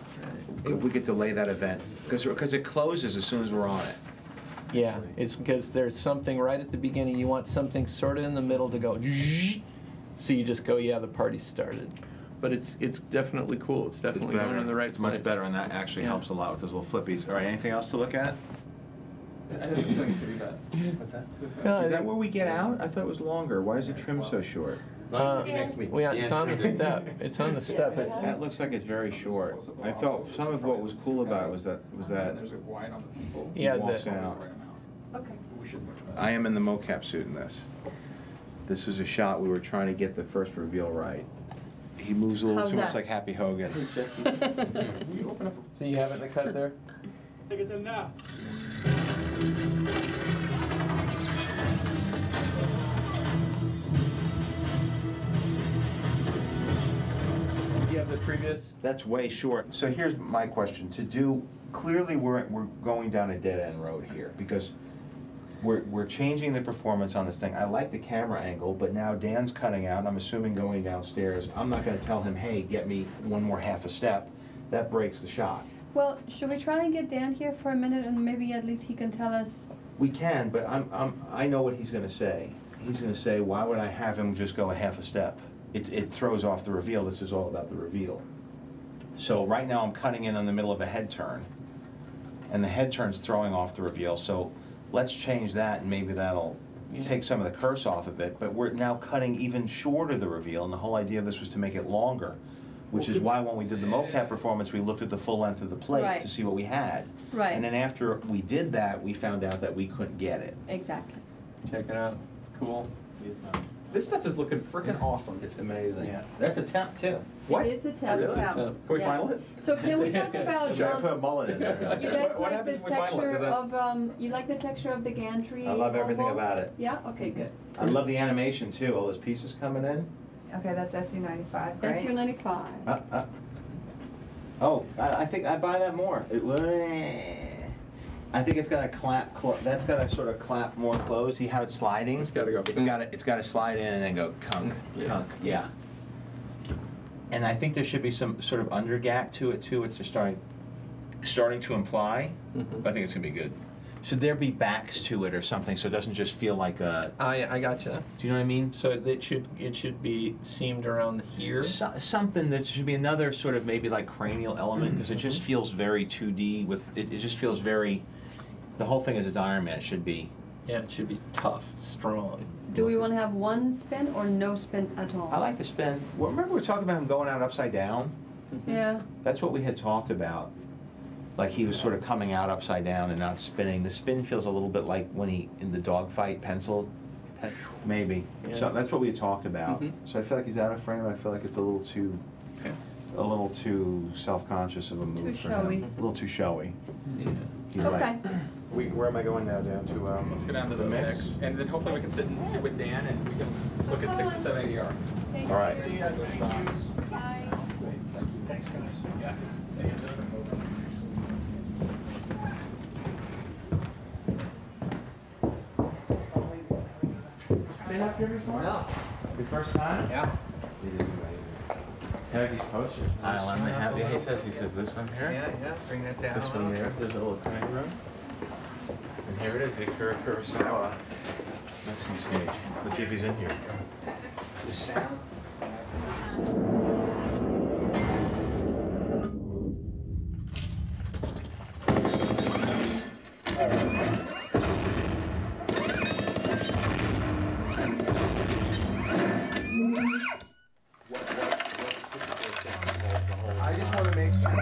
If we could delay that event. Because it closes as soon as we're on it.
Yeah, it's because there's something right at the beginning. You want something sort of in the middle to go, so you just go, yeah, the party started. But it's definitely cool. It's definitely going in the right
It's
place.
much better, and that actually helps a lot with those little flippies. All right, anything else to look at?
I think it's pretty bad. What's that?
Is that where we get out? I thought it was longer. Why is it trimmed so short?
Yeah, it's on the step. It's on the step.
That looks like it's very short. I felt some of what was cool about it was that
There's a wide on the people.
Yeah,
he walks out.
Okay.
I am in the mocap suit in this. This is a shot we were trying to get the first reveal right. He moves a little
How's
too much
that?
like Happy Hogan.
So you have it in the cut there?
Look at them now.
You have the previous?
That's way short. So here's my question. Clearly we're going down a dead-end road here because we're changing the performance on this thing. I like the camera angle, but now Dan's cutting out, and I'm assuming going downstairs. I'm not going to tell him, hey, get me one more half a step. That breaks the shot.
Well, should we try and get Dan here for a minute and maybe at least he can tell us?
We can, but I know what he's going to say. He's going to say, why would I have him just go a half a step? It throws off the reveal. This is all about the reveal. So right now I'm cutting in the middle of a head turn, and the head turn's throwing off the reveal. So let's change that, and maybe that'll take some of the curse off of it. But we're now cutting even shorter the reveal, and the whole idea of this was to make it longer, which is why when we did the mocap performance, we looked at the full length of the plate
Right.
to see what we had.
Right.
And then after we did that, we found out that we couldn't get it.
Exactly.
Check it out. It's cool.
This stuff is looking freaking awesome.
It's amazing. Yeah. That's a temp too.
What?
It is a temp.
Really? Can we final it?
So can we talk about?
Should I put a mullet in there?
You guys
What
like
happens
the
if we final it?
texture
Does that-
of you like the texture of the gantry?
I love everything
oval?
about it.
Yeah. Okay. Good.
I love the animation too, all those pieces coming in.
Okay, that's SU-95, right?
SU-95.
Oh, I think I buy that more. I think it's got to clap. That's got to sort of clap more close. See how it's sliding? It's got to go. It's got to slide in and then go kunk, kunk. Yeah. And I think there should be some sort of undergack to it too. It's just starting to imply. But I think it's gonna be good. Should there be backs to it or something so it doesn't just feel like a?
I gotcha.
Do you know what I mean?
So it should be seamed around here.
Something that should be another sort of maybe like cranial element because it just feels very 2D with it just feels very. The whole thing is it's Iron Man. It should be.
Yeah, it should be tough, strong.
Do we want to have one spin or no spin at all?
I like the spin. Well, remember we were talking about him going out upside down?
Yeah.
That's what we had talked about. Like he was sort of coming out upside down and not spinning. The spin feels a little bit like when he in the dogfight pencil, maybe.
Yeah.
So that's what we had talked about. So I feel like he's out of frame. I feel like it's a little too self-conscious of a move
Too
for him.
showy.
A little too showy.
Yeah.
He's
Okay.
right. Where am I going now? Down to
Let's go down to the mix, and then hopefully we can sit with Dan and we can look at 6 to 7 ADR.
All right.
Thanks, guys. Yeah.
Been up here before? No. Your first time?
Yeah.
It is amazing. How are these posters? Yeah, he says this one here.
Yeah. Bring that down.
This one here. There's a little tiny room. And here it is, the Akira Kurosawa mixing stage. Let's see if he's in here. The sound.
I just want to make sure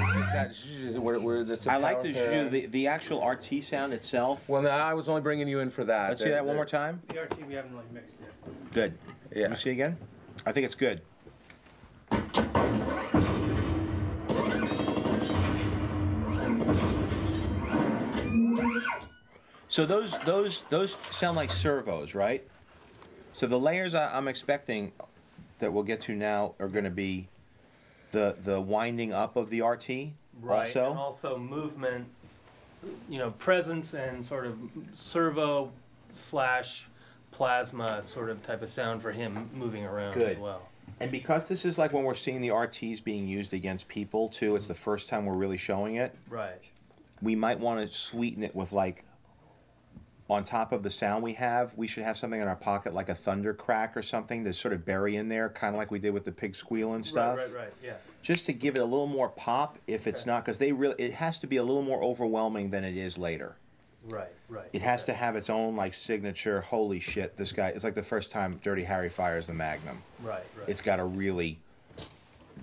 that's
I like the actual RT sound itself.
Well, no, I was only bringing you in for that.
Let's see that one more time.
The RT we haven't really mixed yet.
Good.
Yeah.
Let me see again. I think it's good. So those sound like servos, right? So the layers I'm expecting that we'll get to now are going to be the winding up of the RT.
Right,
also.
and also movement, you know, presence and sort of servo slash plasma sort of type of sound for him moving around
Good.
as well.
And because this is like when we're seeing the RTs being used against people too, it's the first time we're really showing it.
Right.
We might want to sweeten it with, like, on top of the sound we have, we should have something in our pocket like a thunder crack or something to sort of bury in there, kind of like we did with the pig squeal and stuff.
Right, yeah.
Just to give it a little more pop if it's not, because it has to be a little more overwhelming than it is later.
Right.
It has to have its own, like, signature, holy shit, this guy, it's like the first time Dirty Harry fires the Magnum.
Right.
It's got to really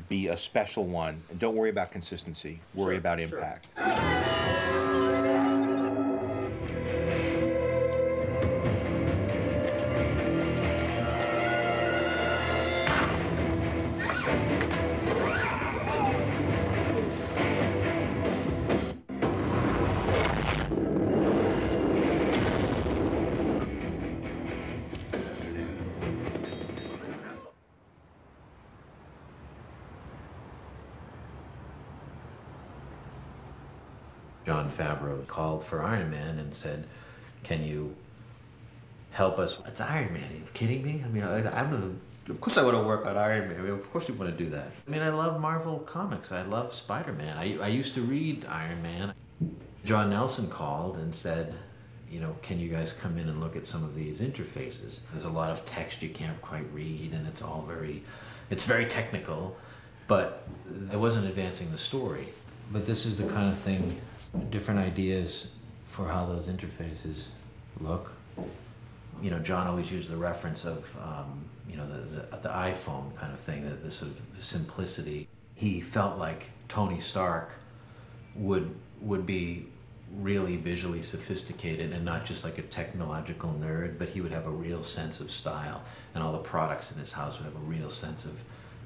be a special one. And don't worry about consistency, worry about impact.
Jon Favreau called for Iron Man and said, "Can you help us?" It's Iron Man. Are you kidding me? I mean, of course I want to work on Iron Man. I mean, of course we want to do that. I mean, I love Marvel comics. I love Spider-Man. I used to read Iron Man. John Nelson called and said, you know, can you guys come in and look at some of these interfaces? There's a lot of text you can't quite read, and it's very technical, but it wasn't advancing the story. But this is the kind of thing, different ideas for how those interfaces look. You know, John always used the reference of, you know, the iPhone kind of thing, the sort of simplicity. He felt like Tony Stark would be really visually sophisticated and not just like a technological nerd, but he would have a real sense of style, and all the products in his house would have a real sense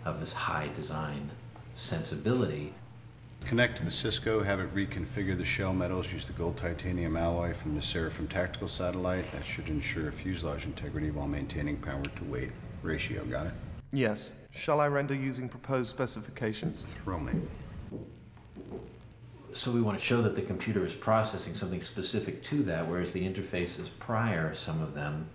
of this high design sensibility.
Connect to the Cisco, have it reconfigure the shell metals, use the gold titanium alloy from the Seraphim tactical satellite. That should ensure fuselage integrity while maintaining power to weight ratio. Got it?
Yes. Shall I render using proposed specifications?
Thrill me.
So we want to show that the computer is processing something specific to that, whereas the interfaces prior, some of them,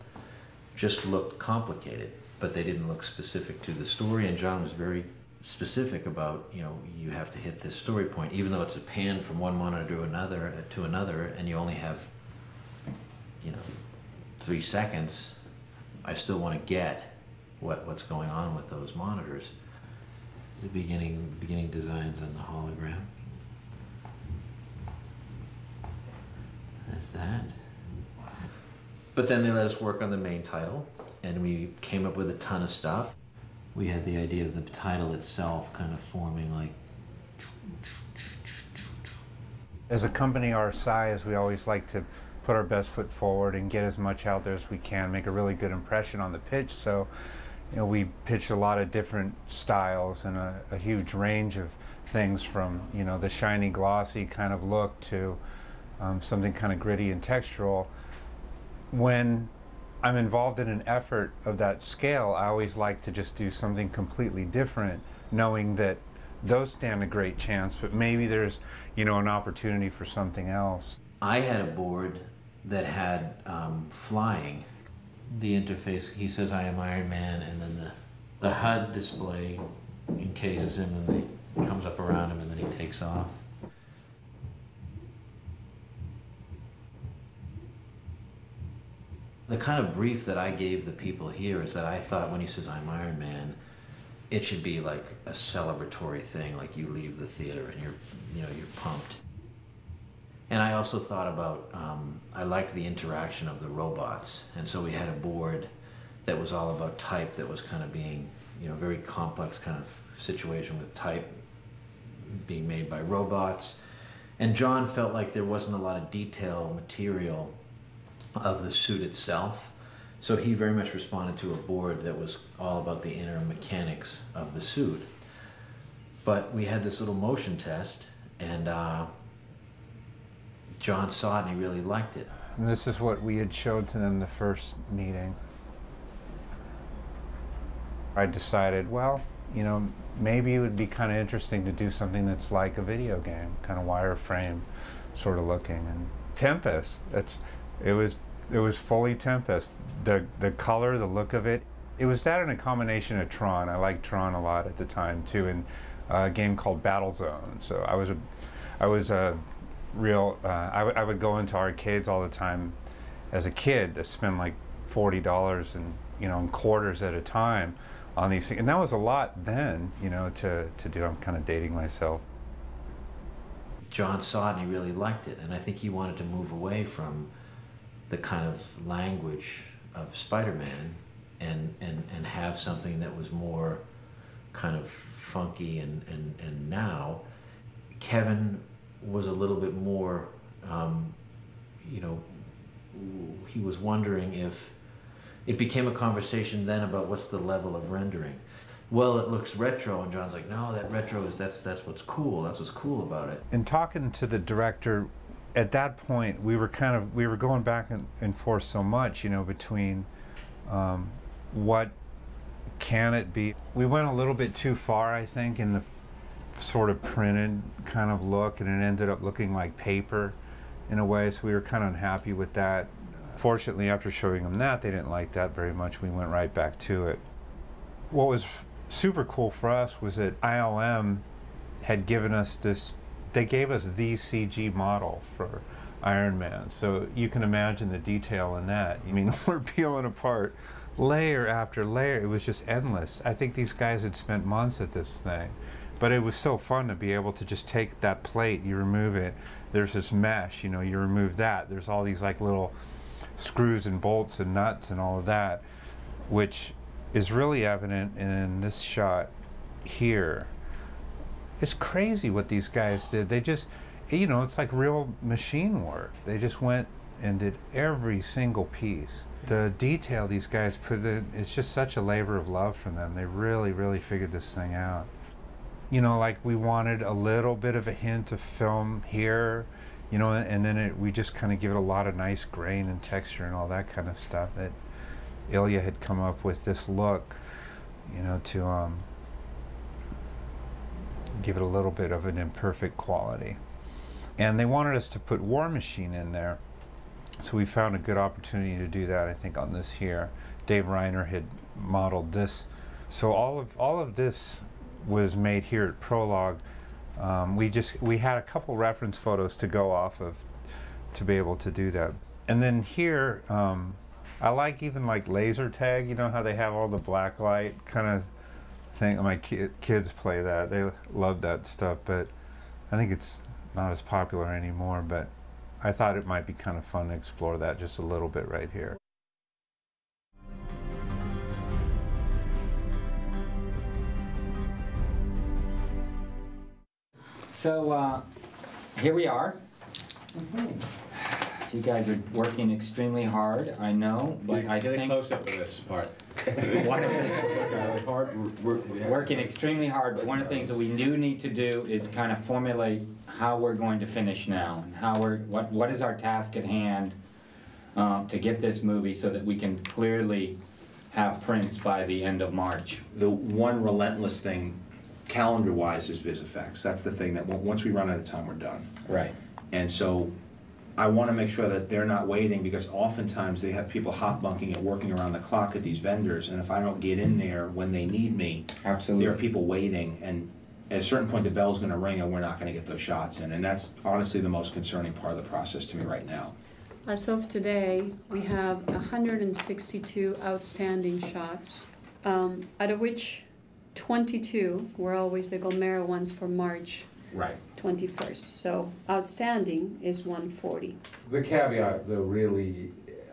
just looked complicated, but they didn't look specific to the story, and John was very specific about, you know, you have to hit this story point, even though it's a pan from one monitor to another, and you only have, you know, 3 seconds, I still want to get what's going on with those monitors. The beginning designs on the hologram. That's that. But then they let us work on the main title, and we came up with a ton of stuff. We had the idea of the title itself kind of forming like...
As a company our size, we always like to put our best foot forward and get as much out there as we can, make a really good impression on the pitch. So, you know, we pitched a lot of different styles and a huge range of things, from, you know, the shiny, glossy kind of look to something kind of gritty and textural. When I'm involved in an effort of that scale, I always like to just do something completely different, knowing that those stand a great chance, but maybe there's, you know, an opportunity for something else.
I had a board that had flying. The interface, he says, "I am Iron Man," and then the HUD display encases him, and then comes up around him, and then he takes off. The kind of brief that I gave the people here is that I thought when he says, "I'm Iron Man," it should be like a celebratory thing, like you leave the theater and you're pumped. And I also thought about, I liked the interaction of the robots, and so we had a board that was all about type, that was kind of being, you know, very complex kind of situation with type being made by robots. And John felt like there wasn't a lot of detail material of the suit itself, so he very much responded to a board that was all about the inner mechanics of the suit. But we had this little motion test, and John saw it and he really liked it.
And this is what we had showed to them the first meeting. I decided, well, you know, maybe it would be kind of interesting to do something that's like a video game, kind of wireframe sort of looking. And Tempest, it was fully Tempest. The color, the look of it. It was that in a combination of Tron. I liked Tron a lot at the time too, and a game called Battlezone. So I was a real. I would go into arcades all the time as a kid to spend like $40 and in quarters at a time on these things, and that was a lot then, to do. I'm kind of dating myself.
John saw it and he really liked it, and I think he wanted to move away from the kind of language of Spider-Man and have something that was more kind of funky, and now Kevin was a little bit more, he was wondering if it became a conversation then about what's the level of rendering. Well, it looks retro, and John's like, no, that retro is, that's what's cool. That's what's cool about it.
In talking to the director, at that point, we were going back and forth so much, between what can it be. We went a little bit too far, I think, in the sort of printed kind of look, and it ended up looking like paper in a way, so we were kind of unhappy with that. Fortunately, after showing them that, they didn't like that very much. We went right back to it. What was super cool for us was that ILM had given us this, they gave us the CG model for Iron Man. So you can imagine the detail in that. I mean, we're peeling apart layer after layer. It was just endless. I think these guys had spent months at this thing. But it was so fun to be able to just take that plate, you remove it, there's this mesh, you remove that. There's all these like little screws and bolts and nuts and all of that, which is really evident in this shot here. It's crazy what these guys did. They just, it's like real machine work. They just went and did every single piece. The detail these guys put in, it's just such a labor of love from them. They really, really figured this thing out. Like we wanted a little bit of a hint of film here, and then we just kind of give it a lot of nice grain and texture and all that kind of stuff. That Ilya had come up with this look, to give it a little bit of an imperfect quality. And they wanted us to put War Machine in there, so we found a good opportunity to do that, I think, on this here. Dave Reiner had modeled this. So all of this was made here at Prologue. We had a couple reference photos to go off of to be able to do that. And then here, I like even like laser tag, how they have all the black light kind of thing. My kids play that. They love that stuff, but I think it's not as popular anymore, but I thought it might be kind of fun to explore that just a little bit right here.
So here we are. You guys are working extremely hard, I know, but I think...
Get a close-up of this part.
Working extremely hard, but one of the things that we do need to do is kind of formulate how we're going to finish now, and what is our task at hand to get this movie so that we can clearly have prints by the end of March.
The one relentless thing, calendar-wise, is VisFX. That's the thing that once we run out of time, we're done.
Right.
And so I want to make sure that they're not waiting, because oftentimes they have people hot bunking and working around the clock at these vendors, and if I don't get in there when they need me,
absolutely,
there are people waiting, and at a certain point the bell's going to ring and we're not going to get those shots in, and that's honestly the most concerning part of the process to me right now.
As of today, we have 162 outstanding shots, out of which 22 were always the Gomera ones for March.
Right.
21st. So outstanding is 140.
The caveat, though, really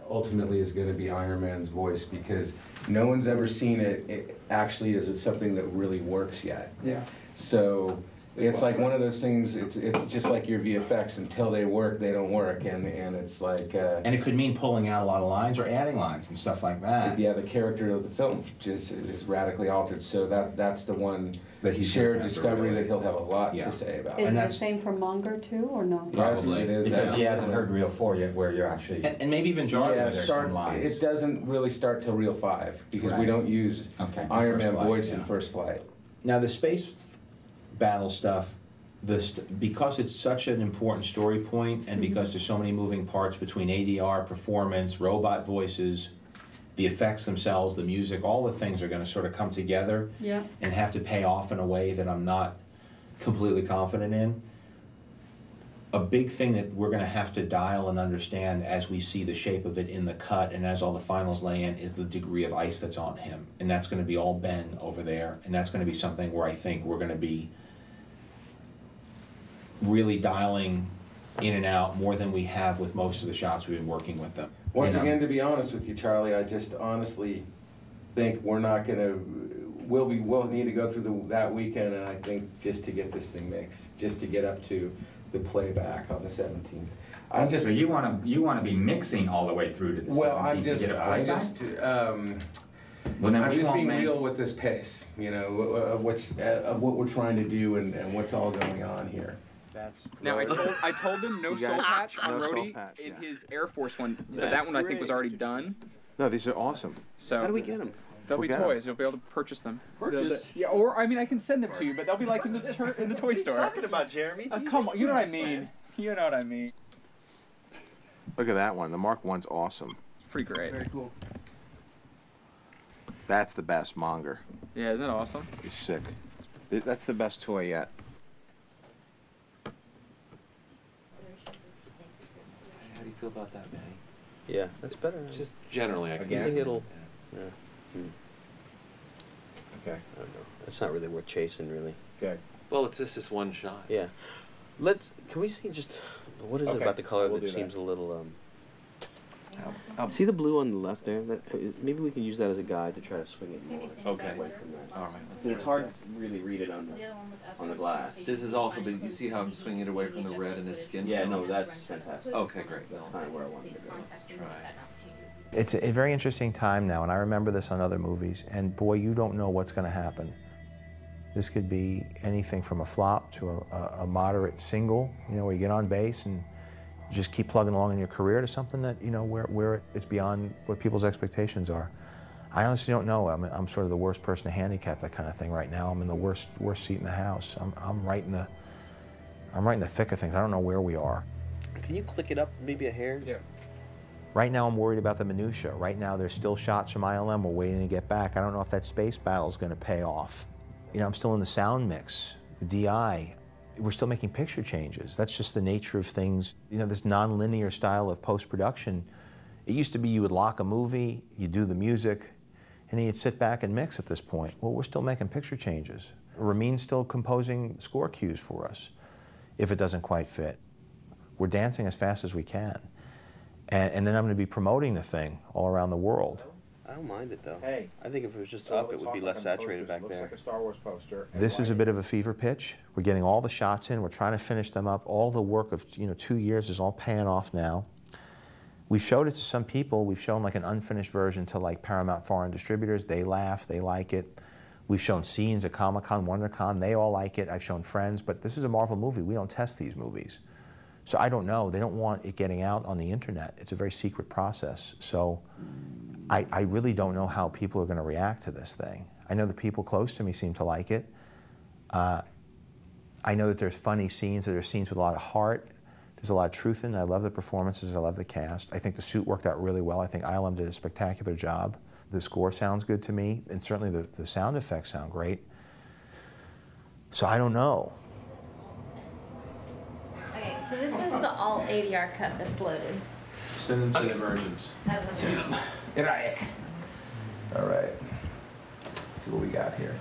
ultimately is going to be Iron Man's voice, because no one's ever seen it actually as something that really works yet.
Yeah.
So it's like one of those things, it's just like your VFX. Until they work, they don't work, and it's like...
and it could mean pulling out a lot of lines or adding lines and stuff like that.
Yeah, the character of the film just is radically altered, so that's the one
that he
shared discovery that he'll have a lot to say about.
Is it the same for Monger too, or no?
Probably. Yes, it is.
Because he hasn't heard Reel 4 yet, where you're actually...
And maybe even Jarvis.
Yeah, it doesn't really start till Reel 5, because we don't use Iron Man voice in First Flight.
Now the space battle stuff, because it's such an important story point, and because there's so many moving parts between ADR, performance, robot voices, the effects themselves, the music, all the things are going to sort of come together and have to pay off in a way that I'm not completely confident in. A big thing that we're going to have to dial and understand as we see the shape of it in the cut and as all the finals lay in is the degree of ice that's on him. And that's going to be all Ben over there. And that's going to be something where I think we're going to be really dialing in and out more than we have with most of the shots we've been working with them.
Once again, to be honest with you, Charlie, I just honestly think we're not going to, we'll need to go through that weekend, and I think just to get this thing mixed, just to get up to the playback on the 17th. I'm just.
So you want to be mixing all the way through to the 17th.
Well, I'm just being real with this pace, you know, of what we're trying to do and what's all going on here.
Now I told him no soul patch on Rhodey in his Air Force one, but that one I think was already done.
No, these are awesome.
So
how do we get them?
They'll be toys. You'll be able to purchase them. Yeah, or I mean, I can send them to you, but they'll be like in the toy store.
What are you talking about, Jeremy?
Come on, you know what I mean. You know what I mean.
Look at that one. The Mark I's awesome.
Pretty great.
Very cool.
That's the best Monger.
Yeah, isn't that awesome?
He's sick. That's the best toy yet.
How do you feel about that, Manny?
Yeah, that's better.
Just generally, I
think
guess.
it'll. Yeah.
Okay.
I don't know. It's not really worth chasing, really.
Okay.
Well, it's just this one shot.
Yeah. Can we see just what is it about the color that seems a little see the blue on the left there? Maybe we can use that as a guide to try to swing it more
Okay.
away from that.
All right.
It's hard to really read it on the glass.
This is also, but you see how I'm swinging it away from the red in his skin
Yeah,
tone?
no, that's fantastic.
Okay, great.
That's kind of where I wanted to go.
Let's try.
It's a very interesting time now, and I remember this on other movies, and boy, you don't know what's going to happen. This could be anything from a flop to a moderate single, you know, where you get on base and you just keep plugging along in your career, to something that, you know, where it's beyond what people's expectations are. I honestly don't know. I'm sort of the worst person to handicap that kind of thing right now. I'm in the worst seat in the house. I'm right in the thick of things. I don't know where we are.
Can you click it up maybe a hair?
Yeah.
Right now, I'm worried about the minutia. Right now, there's still shots from ILM we're waiting to get back. I don't know if that space battle is going to pay off. You know, I'm still in the sound mix, the DI. We're still making picture changes. That's just the nature of things. You know, this non-linear style of post-production. It used to be you would lock a movie, you do the music, and then you'd sit back and mix at this point. Well, we're still making picture changes. Ramin's still composing score cues for us if it doesn't quite fit. We're dancing as fast as we can. And then I'm going to be promoting the thing all around the world.
I don't mind it though. Hey, I think if it was just up, it would be less saturated back there.
Looks like a Star Wars poster.
This is a bit of a fever pitch. We're getting all the shots in. We're trying to finish them up. All the work of 2 years is all paying off now. We've showed it to some people. We've shown like an unfinished version to like Paramount foreign distributors. They laugh. They like it. We've shown scenes at Comic-Con, WonderCon. They all like it. I've shown friends. But this is a Marvel movie. We don't test these movies. So I don't know. They don't want it getting out on the internet. It's a very secret process. So I really don't know how people are going to react to this thing. I know the people close to me seem to like it. I know that there's funny scenes, that there's scenes with a lot of heart. There's a lot of truth in it. I love the performances. I love the cast. I think the suit worked out really well. I think ILM did a spectacular job. The score sounds good to me, and certainly the sound effects sound great. So I don't know.
Okay, so this is the alt ADR cut that's loaded.
Send them to the versions.
Iraq. All right. See what we got here.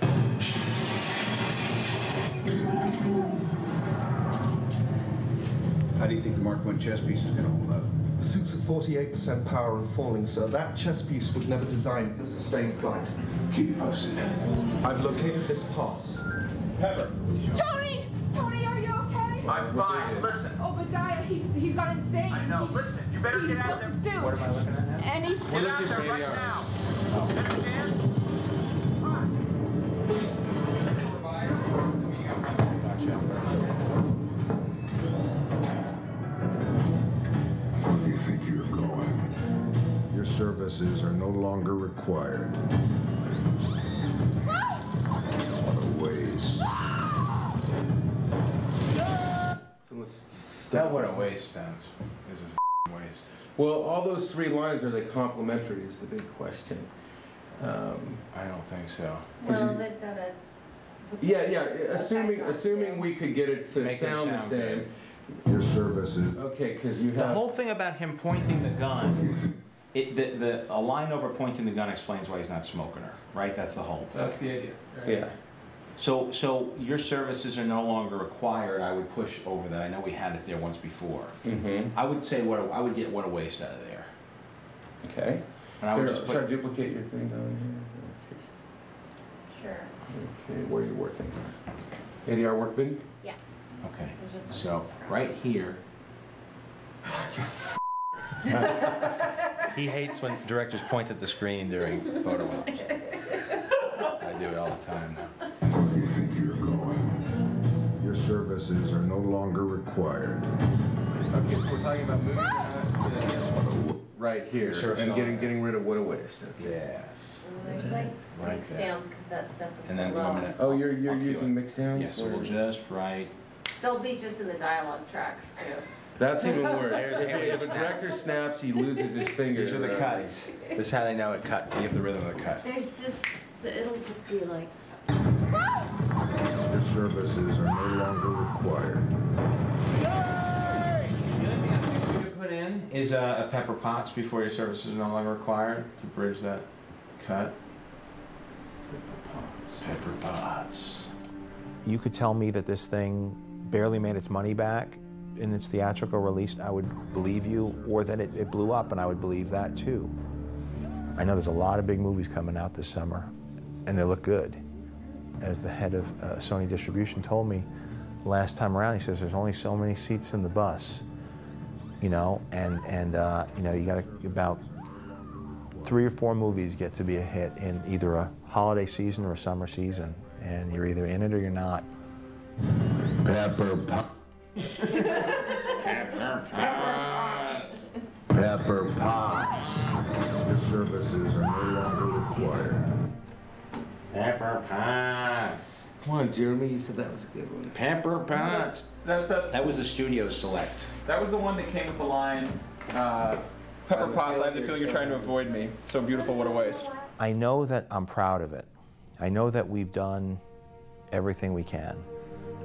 How do you think the Mark I chess piece is going to hold up?
The suit's at 48% power and falling, sir. That chess piece was never designed for sustained flight.
Keep you posted.
I've located this pass.
Pepper.
Tony! Tony, are you okay?
I'm fine. Listen.
Obadiah, he's gone insane.
I know. Listen, you better get out of there.
What am I looking at now? And he's
Get out there right now. Understand?
Where do you think you're going? Your services are no longer required. What a way
That what a waste sense is a waste.
Well, all those 3 lines, are they complementary is the big question.
I don't think so.
Well, they've got a...
Yeah, assuming we could get it to sound the same.
Your services.
Okay, because you have...
The whole thing about him pointing the gun, a line over pointing the gun explains why he's not smoking her, right? That's the whole thing.
That's the idea. Right? Yeah.
So your services are no longer required. I would push over that. I know we had it there once before.
Mm-hmm.
I would say I would get what a waste out of there.
Okay.
And I would just
Should I duplicate your thing down
Sure.
here? Okay, where are you working? ADR work bin?
Yeah.
Okay. So right here. He hates when directors point at the screen during photo ops. I do it all the time now.
Where do you think you're going? Your services are no longer required.
Okay, so we're talking about moving right here and getting rid of what a waste. Okay.
Yes.
There's like
Right
mixed
there.
downs because that stuff is
And
so
then
low.
Oh, you're using mixed downs?
Yes, so we'll just write.
They'll be just in the dialogue tracks too.
That's even worse.
There's
If a
snap.
director snaps, he loses his fingers.
These are the cuts. This is how they know it cut. You have the rhythm of the cut.
There's just, it'll just be like...
Your services are no longer required.
The only thing I think we could put in is a Pepper Potts before your services are no longer required to bridge that cut. Pepper Potts.
You could tell me that this thing barely made its money back in its theatrical release, I would believe you, or that it blew up, and I would believe that too. I know there's a lot of big movies coming out this summer, and they look good. As the head of Sony Distribution told me last time around, he says there's only so many seats in the bus, you know, and you know, you got about 3 or 4 movies get to be a hit in either a holiday season or a summer season, and you're either in it or you're not.
Pepper Potts.
Pepper Potts.
Pepper Potts. Your services are no longer required.
Pepper Potts.
Come on, Jeremy, you said that was a good one.
Pepper Potts.
That
was the studio select.
That was the one that came with the line, Pepper Potts, I have the feeling you're trying to avoid me. So beautiful, what a waste.
I know that I'm proud of it. I know that we've done everything we can.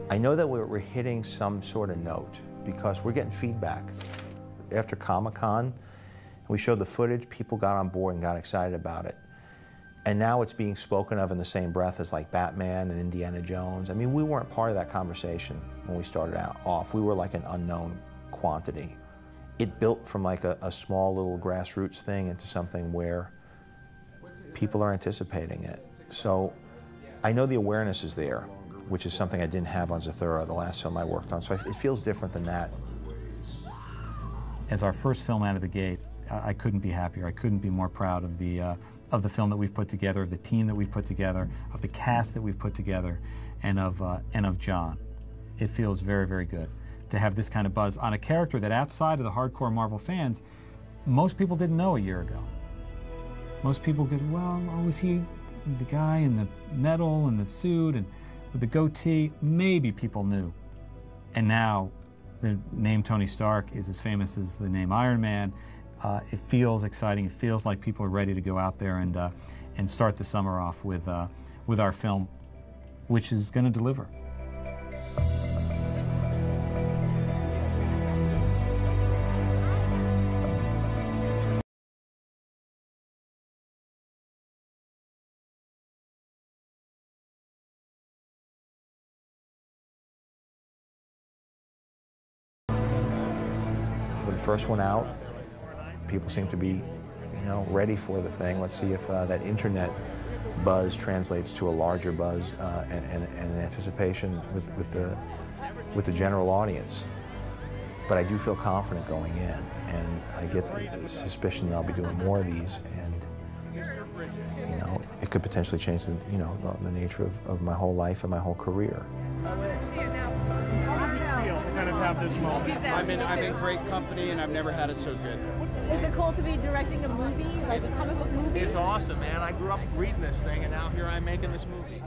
I know that we're hitting some sort of note because we're getting feedback. After Comic-Con, we showed the footage, people got on board and got excited about it. And now it's being spoken of in the same breath as like Batman and Indiana Jones. I mean, we weren't part of that conversation when we started off. We were like an unknown quantity. It built from like a small little grassroots thing into something where people are anticipating it. So I know the awareness is there, which is something I didn't have on Zathura, the last film I worked on. So it feels different than that.
As our first film out of the gate, I couldn't be happier. I couldn't be more proud of the film that we've put together, of the team that we've put together, of the cast that we've put together, and of John. It feels very, very good to have this kind of buzz on a character that outside of the hardcore Marvel fans, most people didn't know a year ago. Most people go, well, oh, is he the guy in the metal and the suit and with the goatee? Maybe people knew. And now the name Tony Stark is as famous as the name Iron Man. It feels exciting. It feels like people are ready to go out there and start the summer off with our film, which is going to deliver.
When the first one out, people seem to be, you know, ready for the thing. Let's see if that internet buzz translates to a larger buzz and an anticipation with the general audience. But I do feel confident going in, and I get the suspicion that I'll be doing more of these, and you know, it could potentially change the nature of my whole life and my whole career.
Kind of have this moment. I'm in great company, and I've never had it so good.
Is it cool to be directing a movie, like a comic book movie?
It's awesome, man. I grew up reading this thing, and now here I'm making this movie.